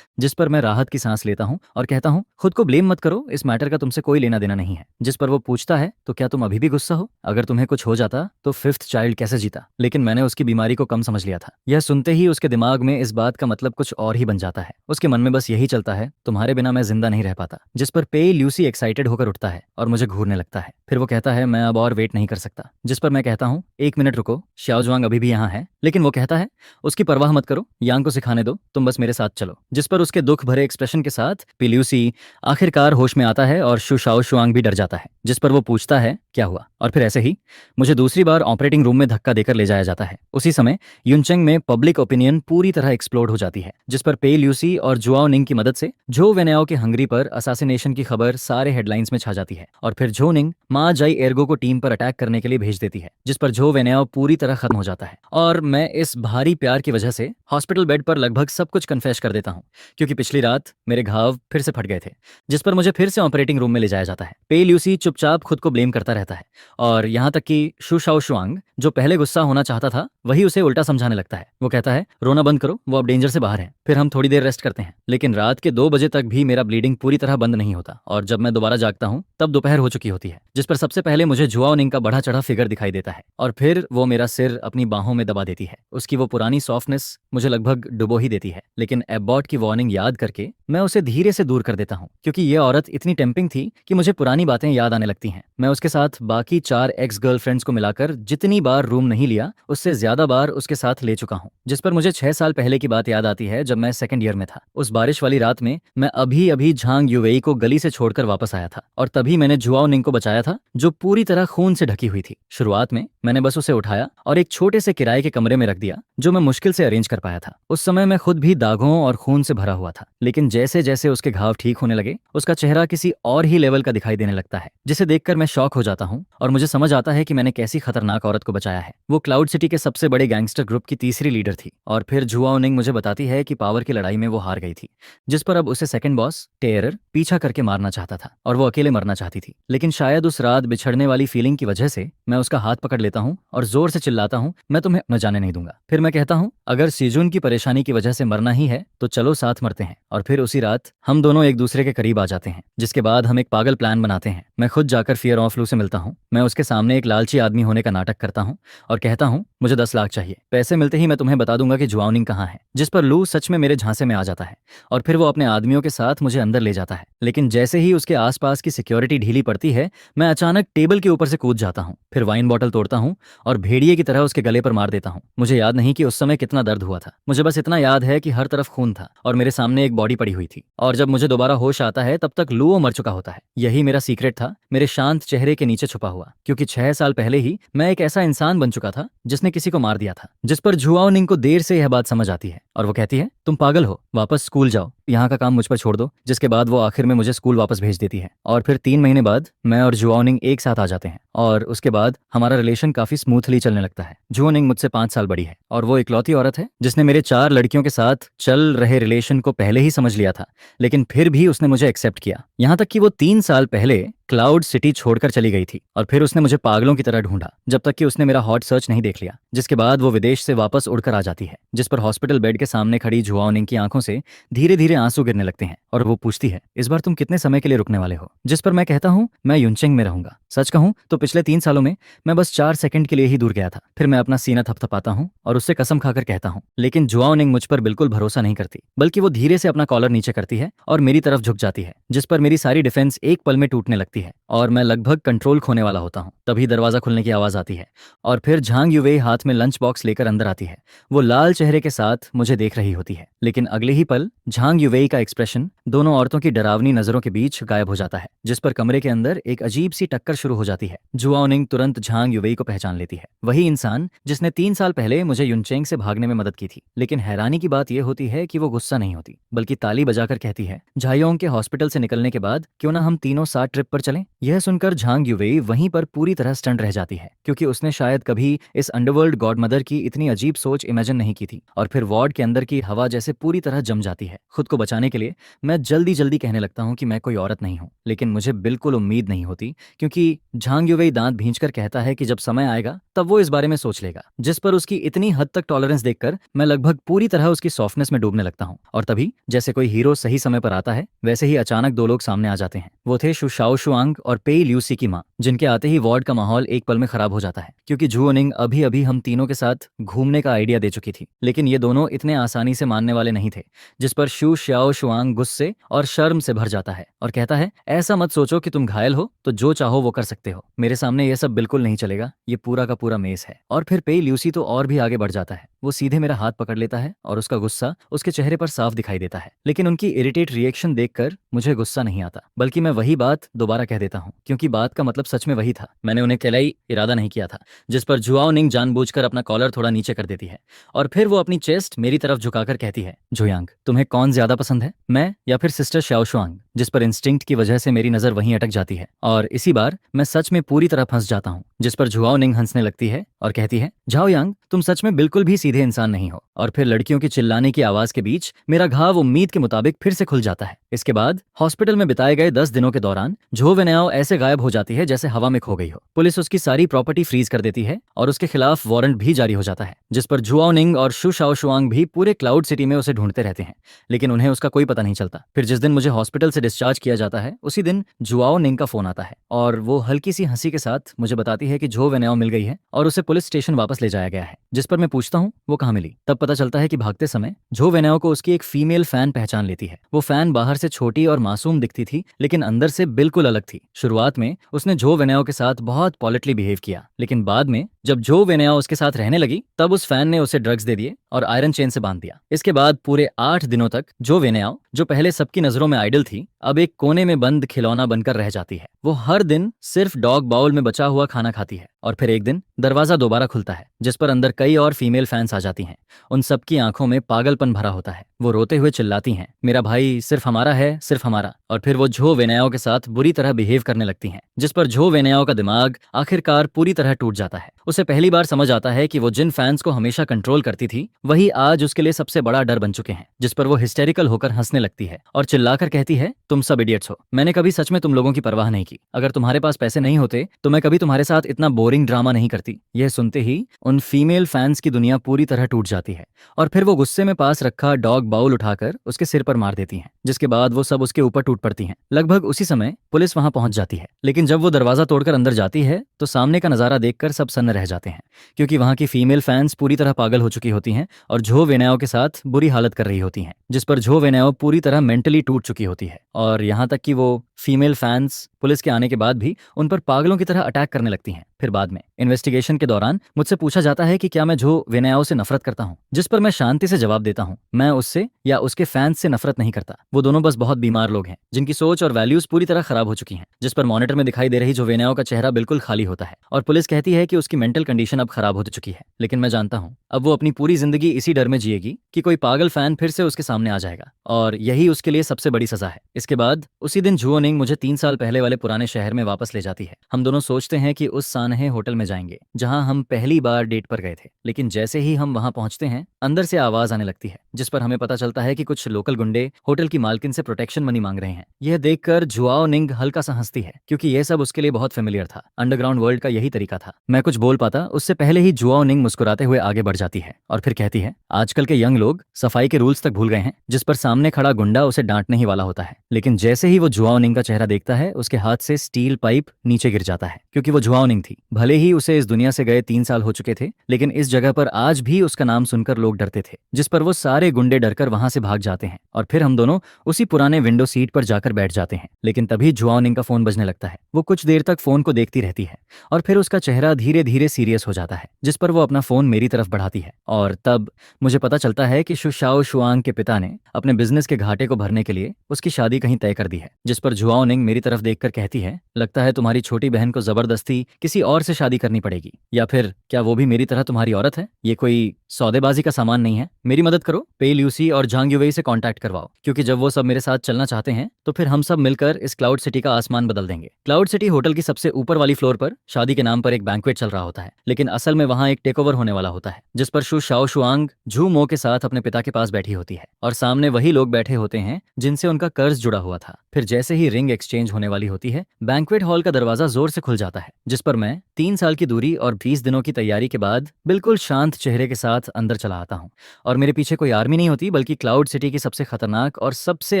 जिस पर मैं राहत की सांस लेता हूँ और कहता हूँ, खुद को ब्लेम मत करो, इस मैटर का तुमसे कोई लेना देना नहीं है। जिस पर वो पूछता है, तो क्या तुम अभी भी गुस्सा हो? अगर तुम्हें कुछ हो जाता तो 5th चाइल्ड कैसे जीता? लेकिन मैंने उसकी बीमारी को कम समझ लिया था। यह सुनते ही उसके दिमाग में इस बात का मतलब कुछ और ही बन जाता है। उसके मन में बस यही चलता है, तुम्हारे बिना मैं जिंदा नहीं रह पाता। जिस पर पेई ल्यूसी एक्साइटेड होकर उठता है और मुझे घूरने लगता है। फिर वो कहता है, मैं अब और वेट नहीं कर सकता। जिस पर मैं कहता हूँ, 1 मिनट रुको, शाओजुआंग अभी भी यहाँ है। लेकिन वो कहता है, उसकी परवाह मत करो, यांग को सिखाने दो, तुम बस मेरे साथ चलो। जिस पर उसके दुख भरे एक्सप्रेशन के साथ पी ल्यूसी आखिरकार होश में आता है और शू शाओशुआंग भी डर जाता है। जिस पर वो पूछता है, क्या हुआ? और फिर ऐसे ही मुझे दूसरी बार ऑपरेटिंग रूम में धक्का देकर ले जाया जाता है। उसी समय युनचेंग में पब्लिक ओपिनियन पूरी तरह एक्सप्लोड हो जाती है, जिस पर पेई ल्यूसी और जुआओनिंग की मदद से झो वेनाओ के हंगरी पर असासिनेशन की खबर सारे हेडलाइंस में छा जाती है। और फिर झो निंग मा जाई एर्गो को टीम पर अटैक करने के लिए भेज देती है, जिस पर झो वेनाओ पूरी तरह खत्म हो जाता है। और मैं इस भारी प्यार की वजह से हॉस्पिटल बेड पर लगभग सब कुछ कन्फेस कर देता हूँ, क्योंकि पिछली रात मेरे घाव फिर से फट गए थे। जिस पर मुझे फिर से ऑपरेटिंग रूम में ले जाया जाता है। पेई ल्यूसी चुपचाप खुद को ब्लेम करता रहता है और यहाँ तक कि शू शाओशुआंग, जो पहले गुस्सा होना चाहता था, वही उसे उल्टा समझाने लगता है। वो कहता है, रोना बंद करो, वो अब डेंजर से बाहर है। फिर हम थोड़ी देर रेस्ट करते हैं। लेकिन रात के 2 बजे तक भी मेरा ब्लीडिंग पूरी तरह बंद नहीं होता और जब मैं दोबारा जागता हूँ तब दोपहर हो चुकी होती है। जिस पर सबसे पहले मुझे जुआओनिंग का बढ़ा चढ़ा फिगर दिखाई देता है और फिर वो मेरा सिर अपनी बाहों में दबा देती है। उसकी वो पुरानी सॉफ्टनेस मुझे लगभग डुबो ही देती है। लेकिन एबॉट की वार्निंग याद करके मैं उसे धीरे से दूर कर देता हूँ, क्योंकि ये औरत इतनी टेम्पिंग थी कि मुझे पुरानी बातें याद आने लगती हैं। मैं उसके साथ बाकी 4 एक्स गर्लफ्रेंड्स को मिलाकर जितनी बार रूम नहीं लिया, उससे ज्यादा बार उसके साथ ले चुका हूँ। जिस पर मुझे 6 साल पहले की बात याद आती है, जब मैं 2nd ईयर में था। उस बारिश वाली रात में मैं अभी अभी झांग युवेई को गली से छोड़कर वापस आया था और तभी मैंने जुआओनिंग को बचाया था, जो पूरी तरह खून से ढकी हुई थी। शुरुआत में मैंने बस उसे उठाया और एक छोटे से किराए के कमरे में रख दिया, जो मैं मुश्किल से अरेंज कर पाया था। उस समय मैं खुद भी दागों और खून से भरा हुआ था। लेकिन जैसे जैसे उसके घाव ठीक होने लगे, उसका चेहरा किसी और ही लेवल का दिखाई देने लगता है, जिसे देखकर मैं शॉक हो जाता हूँ और मुझे समझ आता है कि मैंने कैसी खतरनाक औरत को बचाया है। वो क्लाउड सिटी के सबसे बड़े गैंगस्टर ग्रुप की तीसरी लीडर थी और फिर जुआओनिंग मुझे बताती है कि पावर की लड़ाई में वो हार गई थी, जिस पर अब उसे सेकंड बॉस टेरर पीछा करके मारना चाहता था और वो अकेले मरना चाहती थी। लेकिन शायद उस रात बिछड़ने वाली फीलिंग की वजह से मैं उसका हाथ पकड़ लेता हूँ और जोर से चिल्लाता हूँ, मैं तुम्हें न जाने नहीं दूंगा। फिर मैं कहता हूँ, अगर सीजुन की परेशानी की वजह से मरना ही है तो चलो साथ मरते हैं। और फिर उसी रात हम दोनों एक दूसरे के करीब आ जाते हैं, जिसके बाद हम एक पागल प्लान बनाते हैं। मैं खुद जाकर फियर ऑफ लू से मिलता हूँ। मैं उसके सामने एक लालची आदमी होने का नाटक करता हूँ और कहता हूँ मुझे 10 लाख चाहिए, पैसे मिलते ही मैं तुम्हें बता दूंगा कि जुआओनिंग कहाँ है। जिस पर लू सच में मेरे झांसे में आ जाता है और फिर वो अपने आदमियों के साथ मुझे अंदर ले जाता है। लेकिन जैसे ही उसके आसपास की सिक्योरिटी ढीली पड़ती है, मैं अचानक टेबल के ऊपर से कूद जाता हूँ, फिर वाइन बॉटल तोड़ता हूँ और भेड़िए की तरह उसके गले पर मार देता हूँ। मुझे याद नहीं कि उस समय कितना दर्द हुआ था, मुझे बस इतना याद है कि हर तरफ खून था और मेरे सामने एक बॉडी पड़ी हुई थी। और जब मुझे दोबारा होश आता है तब तक लुओ मर चुका होता है। यही मेरा सीक्रेट था, मेरे शांत चेहरे के नीचे छुपा हुआ, क्योंकि 6 साल पहले ही मैं एक ऐसा इंसान बन चुका था जिसने किसी को मार दिया था। जिस पर जुआओनिंग को देर से यह बात समझ आती है और वो कहती है तुम पागल हो, वापस स्कूल जाओ, यहाँ का काम मुझ पर छोड़ दो। जिसके बाद वो आखिर में मुझे स्कूल वापस भेज देती है और फिर 3 महीने बाद मैं और जुआओनिंग एक साथ आ जाते हैं और उसके बाद हमारा रिलेशन काफी स्मूथली चलने लगता है। जुआओनिंग मुझसे 5 साल बड़ी है और वो इकलौती औरत है जिसने मेरे 4 लड़कियों के साथ चल रहे रिलेशन को पहले ही समझ लिया था, लेकिन फिर भी उसने मुझे एक्सेप्ट किया। यहाँ तक कि वो 3 साल पहले क्लाउड सिटी छोड़कर चली गई थी और फिर उसने मुझे पागलों की तरह ढूंढा जब तक कि उसने मेरा हॉट सर्च नहीं देख लिया। जिसके बाद वो विदेश से वापस उड़कर आ जाती है, जिस पर हॉस्पिटल बेड के सामने खड़ी जुआओनिंग की आंखों से धीरे धीरे आंसू गिरने लगते हैं और वो पूछती है इस बार तुम कितने समय के लिए रुकने वाले हो। जिस पर मैं कहता हूँ मैं युनचेंग में रहूंगा। सच कहूँ तो पिछले 3 सालों में मैं बस 4 सेकंड के लिए ही दूर गया था। फिर मैं अपना सीना थपथपाता हूँ और उससे कसम खाकर कहता हूँ, लेकिन जुआओनिंग मुझ पर बिल्कुल भरोसा नहीं करती, बल्कि वो धीरे से अपना कॉलर नीचे करती है और मेरी तरफ झुक जाती है, जिस पर मेरी सारी डिफेंस एक पल में टूटने लगती है और मैं लगभग कंट्रोल खोने वाला होता हूँ। तभी दरवाजा खुलने की आवाज आती है और फिर झांग युवेई हाथ में लंच बॉक्स लेकर अंदर आती है। वो लाल चेहरे के साथ मुझे देख रही होती है, लेकिन अगले ही पल झांग युवेई का एक्सप्रेशन दोनों औरतों की डरावनी नजरों के बीच गायब हो जाता है, जिस पर कमरे के अंदर एक अजीब सी टक्कर शुरू हो जाती है। जुआओनिंग तुरंत झांग युवेई को पहचान लेती है, वही इंसान जिसने 3 साल पहले मुझे युनचेंग से भागने में मदद की थी। लेकिन हैरानी की बात यह होती है कि वो गुस्सा नहीं होती, बल्कि ताली बजाकर कहती है झायोंग के हॉस्पिटल से निकलने के बाद क्यों ना हम तीनों साथ ट्रिप पर चलें। यह सुनकर झांग युवेई वहीं पर पूरी तरह स्टंट रह जाती है, क्योंकि उसने शायद कभी इस अंडरवर्ल्ड गॉडमदर की इतनी अजीब सोच इमेजिन नहीं की थी। और फिर वार्ड के अंदर की हवा जैसे पूरी तरह जम जाती है। खुद को बचाने के लिए मैं जल्दी जल्दी कहने लगता हूँ कि मैं कोई औरत नहीं हूँ, लेकिन मुझे बिल्कुल उम्मीद नहीं होती, क्योंकि झांग युवेई दांत भींचकर कहता है कि जब समय आएगा तब वो इस बारे में सोच लेगा। जिस पर उसकी इतनी हद तक टॉलरेंस देखकर मैं लगभग पूरी तरह उसकी सॉफ्टनेस में डूबने लगता हूँ। और तभी जैसे कोई हीरो सही समय पर आता है, वैसे ही अचानक 2 लोग सामने आ जाते हैं। वो थे शु शाओशुआंग और पेई ल्यूसी की माँ, जिनके आते ही वार्ड का माहौल एक पल में खराब हो जाता है, क्योंकि जुओनिंग अभी अभी हम तीनों के साथ घूमने का आइडिया दे चुकी थी। लेकिन ये दोनों इतने आसानी से मानने वाले नहीं थे, जिस पर शु शाओशुआंग गुस्से और शर्म से भर जाता है और कहता है ऐसा मत सोचो कि तुम घायल हो तो जो चाहो वो कर सकते हो, मेरे सामने ये सब बिल्कुल नहीं चलेगा, ये पूरा का पूरा मेस है। और फिर पेई ल्यूसी तो और भी आगे बढ़ जाता है, वो सीधे मेरा हाथ पकड़ लेता है और उसका गुस्सा उसके चेहरे पर साफ दिखाई देता है। लेकिन उनकी इरिटेट रिएक्शन देखकर मुझे गुस्सा नहीं आता, बल्कि मैं वही बात दोबारा कह देता हूँ, क्योंकि बात का मतलब सच में वही था। मैंने उन्हें कहलाई इरादा नहीं किया था। जिस पर जुआओनिंग जानबूझकर अपना कॉलर थोड़ा नीचे कर देती है और फिर वो अपनी चेस्ट मेरी तरफ झुकाकर कहती है जुयांग, तुम्हें कौन ज्यादा पसंद है, मैं या फिर सिस्टर शाओशुआंग। जिस पर इंस्टिंक्ट की वजह से मेरी नजर वहीं अटक जाती है और इसी बार मैं सच में पूरी तरह फंस जाता हूँ। जिस पर जुआओनिंग हंसने लगती है और कहती है झाओ यांग, तुम सच में बिल्कुल भी सीधे इंसान नहीं हो। और फिर लड़कियों की चिल्लाने की आवाज के बीच मेरा घाव उम्मीद के मुताबिक फिर से खुल जाता है। इसके बाद हॉस्पिटल में बिताए गए 10 दिनों के दौरान झो वेनाओ ऐसे गायब हो जाती है जैसे हवा में खो गई हो। पुलिस उसकी सारी प्रॉपर्टी फ्रीज कर देती है और उसके खिलाफ वारंट भी जारी हो जाता है, जिस पर जुआओनिंग और शु शाओशुआंग भी पूरे क्लाउड सिटी में उसे ढूंढते रहते हैं, लेकिन उन्हें उसका कोई पता नहीं चलता। फिर जिस दिन मुझे हॉस्पिटल से डिस्चार्ज किया जाता है, उसी दिन जुआओनिंग का फोन आता है और वो हल्की सी हंसी के साथ मुझे बताती है कि झो वेनाओ मिल गई है और उसे पुलिस स्टेशन वापस ले जाया गया है। जिस पर मैं पूछता हूँ वो कहाँ मिली। तब पता चलता है कि भागते समय झो वेनाओ को उसकी एक फीमेल फैन पहचान लेती है। वो फैन बाहर से छोटी और मासूम दिखती थी, लेकिन अंदर से बिल्कुल अलग थी। शुरुआत में उसने झो वेनाओ के साथ बहुत पॉलिटली बिहेव किया, लेकिन बाद में जब झो वेनाओ उसके साथ रहने लगी तब उस फैन ने उसे ड्रग्स दे दिए और आयरन चेन से बांध दिया। इसके बाद पूरे 8 दिनों तक झो वेनाओ, जो पहले सबकी नजरों में आइडल थी, अब एक कोने में बंद खिलौना बनकर रह जाती है। वो हर दिन सिर्फ डॉग बाउल में बचा हुआ खाना खाती है और फिर एक दिन दरवाजा दोबारा खुलता है, जिस पर अंदर कई और फीमेल फैंस आ जाती हैं। उन सबकी आंखों में पागलपन भरा होता है। वो रोते हुए चिल्लाती हैं मेरा भाई सिर्फ हमारा है, सिर्फ हमारा। और फिर वो झो वेनाओ के साथ बुरी तरह बिहेव करने लगती हैं, जिस पर झो वेनाओ का दिमाग आखिरकार पूरी तरह टूट जाता है। उसे पहली बार समझ आता है कि वो जिन फैंस को हमेशा कंट्रोल करती थी वही आज उसके लिए सबसे बड़ा डर बन चुके हैं। जिस पर वो हिस्टेरिकल होकर हंसने लगती है और चिल्लाकर कहती है तुम सब इडियट्स हो। मैंने कभी सच में तुम लोगों की परवाह नहीं की। अगर तुम्हारे पास पैसे नहीं होते तो मैं कभी तुम्हारे साथ इतना बोरिंग ड्रामा नहीं करती। यह सुनते ही उन फीमेल फैंस की दुनिया पूरी तरह टूट जाती है और फिर वो गुस्से में पास रखा डॉग बाउल उठाकर उसके सिर पर मार देती हैं, जिसके बाद वो सब उसके ऊपर टूट पड़ती हैं। लगभग उसी समय पुलिस वहां पहुंच जाती है, लेकिन जब वो दरवाजा तोड़कर अंदर जाती है तो सामने का नजारा देखकर सब सन्न रह जाते हैं, क्योंकि वहां की फीमेल फैंस पूरी तरह पागल हो चुकी होती हैं और झो वेनाओ के साथ बुरी हालत कर रही होती हैं, जिस पर झो वेनाओ पूरी तरह मेंटली टूट चुकी होती है। और यहाँ तक कि वो फीमेल फैंस पुलिस के आने के बाद भी उन पर पागलों की तरह अटैक करने लगती हैं। फिर बाद में इन्वेस्टिगेशन के दौरान मुझसे पूछा जाता है कि क्या मैं झो वेनाओ से नफरत करता हूँ, जिस पर मैं शांति से जवाब देता हूँ, मैं उससे या उसके फैंस से नफरत नहीं करता। वो दोनों बस बहुत बीमार लोग हैं जिनकी सोच और वैल्यूज पूरी तरह खराब हो चुकी हैं। जिस पर मॉनिटर में दिखाई दे रही झो वेनाओ का चेहरा बिल्कुल खाली होता है और पुलिस कहती है कि उसकी मेंटल कंडीशन अब खराब हो चुकी है। लेकिन मैं जानता हूँ अब वो अपनी पूरी जिंदगी इसी डर में जिएगी कि कोई पागल फैन फिर से उसके सामने आ जाएगा और यही उसके लिए सबसे बड़ी सजा है। इसके बाद उसी दिन झुओ निंग मुझे 3 साल पहले वाले पुराने शहर में वापस ले जाती है। हम दोनों सोचते हैं कि उस सानहे होटल में जाएंगे जहां हम पहली बार डेट पर गए थे, लेकिन जैसे ही हम वहां पहुंचते हैं अंदर से आवाज आने लगती है, जिस पर हमें पता चलता है कि कुछ लोकल गुंडे होटल की मालकिन से प्रोटेक्शन मनी मांग रहे हैं। यह देखकर झुआओ निंग हल्का सा हंसती है, क्योंकि यह सब उसके लिए बहुत फेमिलियर था। अंडरग्राउंड वर्ल्ड का यही तरीका था। मैं कुछ बोल पाता उससे पहले ही झुआओ निंग मुस्कुराते हुए आगे बढ़ जाती है और फिर कहती है, आजकल के यंग लोग सफाई के रूल्स तक भूल गए हैं। जिस पर सामने खड़ा गुंडा उसे डांटने ही वाला होता है, लेकिन जैसे ही वो झुआओ निंग का चेहरा देखता है उसके हाथ से स्टील पाइप नीचे गिर जाता है, क्योंकि वो झुआओ निंग थी। भले ही उसे इस दुनिया से गए 3 साल हो चुके थे, लेकिन इस जगह पर आज भी उसका नाम सुनकर लोग डरते थे, जिस पर वो सारे गुंडे डरकर वहां से भाग जाते हैं और फिर हम दोनों उसी पुराने विंडो सीट पर जाकर बैठ जाते हैं। लेकिन तभी झुआओ निंग का फोन बजने लगता है। वो कुछ देर तक फोन को देखती रहती है और फिर उसका चेहरा धीरे धीरे सीरियस हो जाता है, जिस पर वो अपना फोन मेरी तरफ बढ़ाती है और तब मुझे पता चलता है कि शुशाओ शुआंग के पिता ने अपने बिजनेस के घाटे को भरने के लिए उसकी शादी कहीं तय कर दी है। जिस पर झुआओ निंग मेरी तरफ देखकर कहती है, लगता है तुम्हारी छोटी बहन को जबरदस्ती किसी और से शादी करनी पड़ेगी, या फिर क्या वो भी मेरी तरह तुम्हारी औरत है? ये कोई सौदेबाजी का सामान नहीं है। मेरी मदद करो, पे ल्यूसी और झांग युवेई से कांटेक्ट करवाओ, क्योंकि जब वो सब मेरे साथ चलना चाहते हैं तो फिर हम सब मिलकर इस क्लाउड सिटी का आसमान बदल देंगे। क्लाउड सिटी होटल की सबसे ऊपर वाली फ्लोर पर शादी के नाम पर एक बैंक्वेट चल रहा होता है, लेकिन असल में वहां एक टेकओवर होने वाला होता है, जिस पर शु शाओ शुआंग झू मो के साथ अपने पिता के पास बैठी होती है और सामने वही लोग बैठे होते हैं जिनसे उनका कर्ज जुड़ा हुआ था। फिर जैसे ही रिंग एक्सचेंज होने वाली होती है, बैंक्वेट हॉल का दरवाजा जोर से खुल जाता है, जिस पर मैं 3 साल की दूरी और 20 दिनों की तैयारी के बाद बिल्कुल शांत चेहरे के साथ अंदर चला आता हूँ। और मेरे पीछे कोई आर्मी नहीं होती, बल्कि क्लाउड सिटी की सबसे खतरनाक और सबसे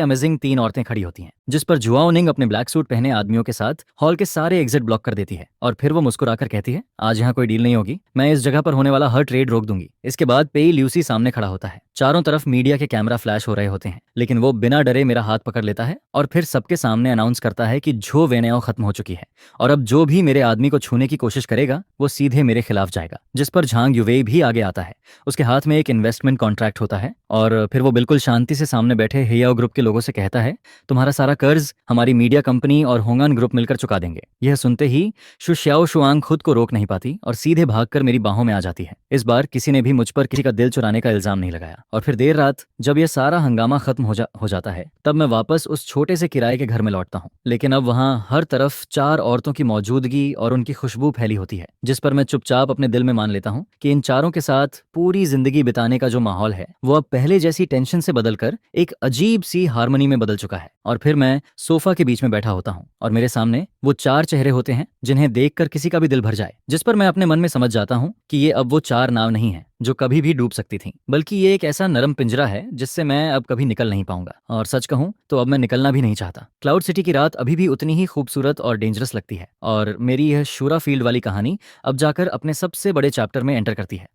अमेजिंग 3 औरतें खड़ी होती हैं, जिस पर झुआओ निंग अपने ब्लैक सूट पहने आदमियों के साथ हॉल के सारे एग्जिट ब्लॉक कर देती है और फिर वो मुस्कुराकर कहती है, आज यहाँ कोई डील नहीं होगी, मैं इस जगह पर होने वाला हर ट्रेड रोक दूंगी। इसके बाद पेई ल्यूसी सामने खड़ा होता है। चारों तरफ मीडिया के कैमरा फ्लैश हो रहे होते हैं, लेकिन वो बिना डरे मेरा हाथ पकड़ लेता है और फिर सबके सामने अनाउंस करता है कि झो वेनेओ खत्म हो चुकी है और अब जो भी मेरे आदमी को छूने की कोशिश करेगा वो सीधे मेरे खिलाफ जाएगा। जिस पर झांग युवेई भी आगे आता है। उसके हाथ में एक इन्वेस्टमेंट कॉन्ट्रैक्ट होता है और फिर वो बिल्कुल शांति से सामने बैठे हेयाओ ग्रुप के लोगों से कहता है, तुम्हारा सारा कर्ज हमारी मीडिया कंपनी और होंगान ग्रुप मिलकर चुका देंगे। यह सुनते ही शुश्याओ शुआंग खुद को रोक नहीं पाती और सीधे भागकर मेरी बाहों में आ जाती है। इस बार किसी ने भी मुझ पर किसी का दिल चुराने का इल्जाम नहीं लगाया और फिर देर रात जब यह सारा हंगामा खत्म हो जाता है, तब मैं वापस उस छोटे से किराए के घर में लौटता हूँ। लेकिन अब वहाँ हर तरफ 4 औरतों की मौजूदगी और उनकी खुशबू फैली होती है, जिस पर मैं चुपचाप अपने दिल में मान लेता हूँ कि इन चारों के साथ पूरी जिंदगी बिताने का जो माहौल है वो अब पहले जैसी टेंशन से बदलकर एक अजीब सी हार्मनी में बदल चुका है। और फिर मैं सोफा के बीच में बैठा होता हूँ और मेरे सामने वो 4 चेहरे होते हैं जिन्हें देखकर किसी का भी दिल भर जाए, जिस पर मैं अपने मन में समझ जाता हूँ कि ये अब वो 4 नाव नहीं है जो कभी भी डूब सकती थी, बल्कि ये एक ऐसा नरम पिंजरा है जिससे मैं अब कभी निकल नहीं पाऊंगा। और सच कहूं तो अब मैं निकलना भी नहीं चाहता। क्लाउड सिटी की रात अभी भी उतनी ही खूबसूरत और डेंजरस लगती है और मेरी यह शूरा फील्ड वाली कहानी अब जाकर अपने सबसे बड़े चैप्टर में एंटर करती है।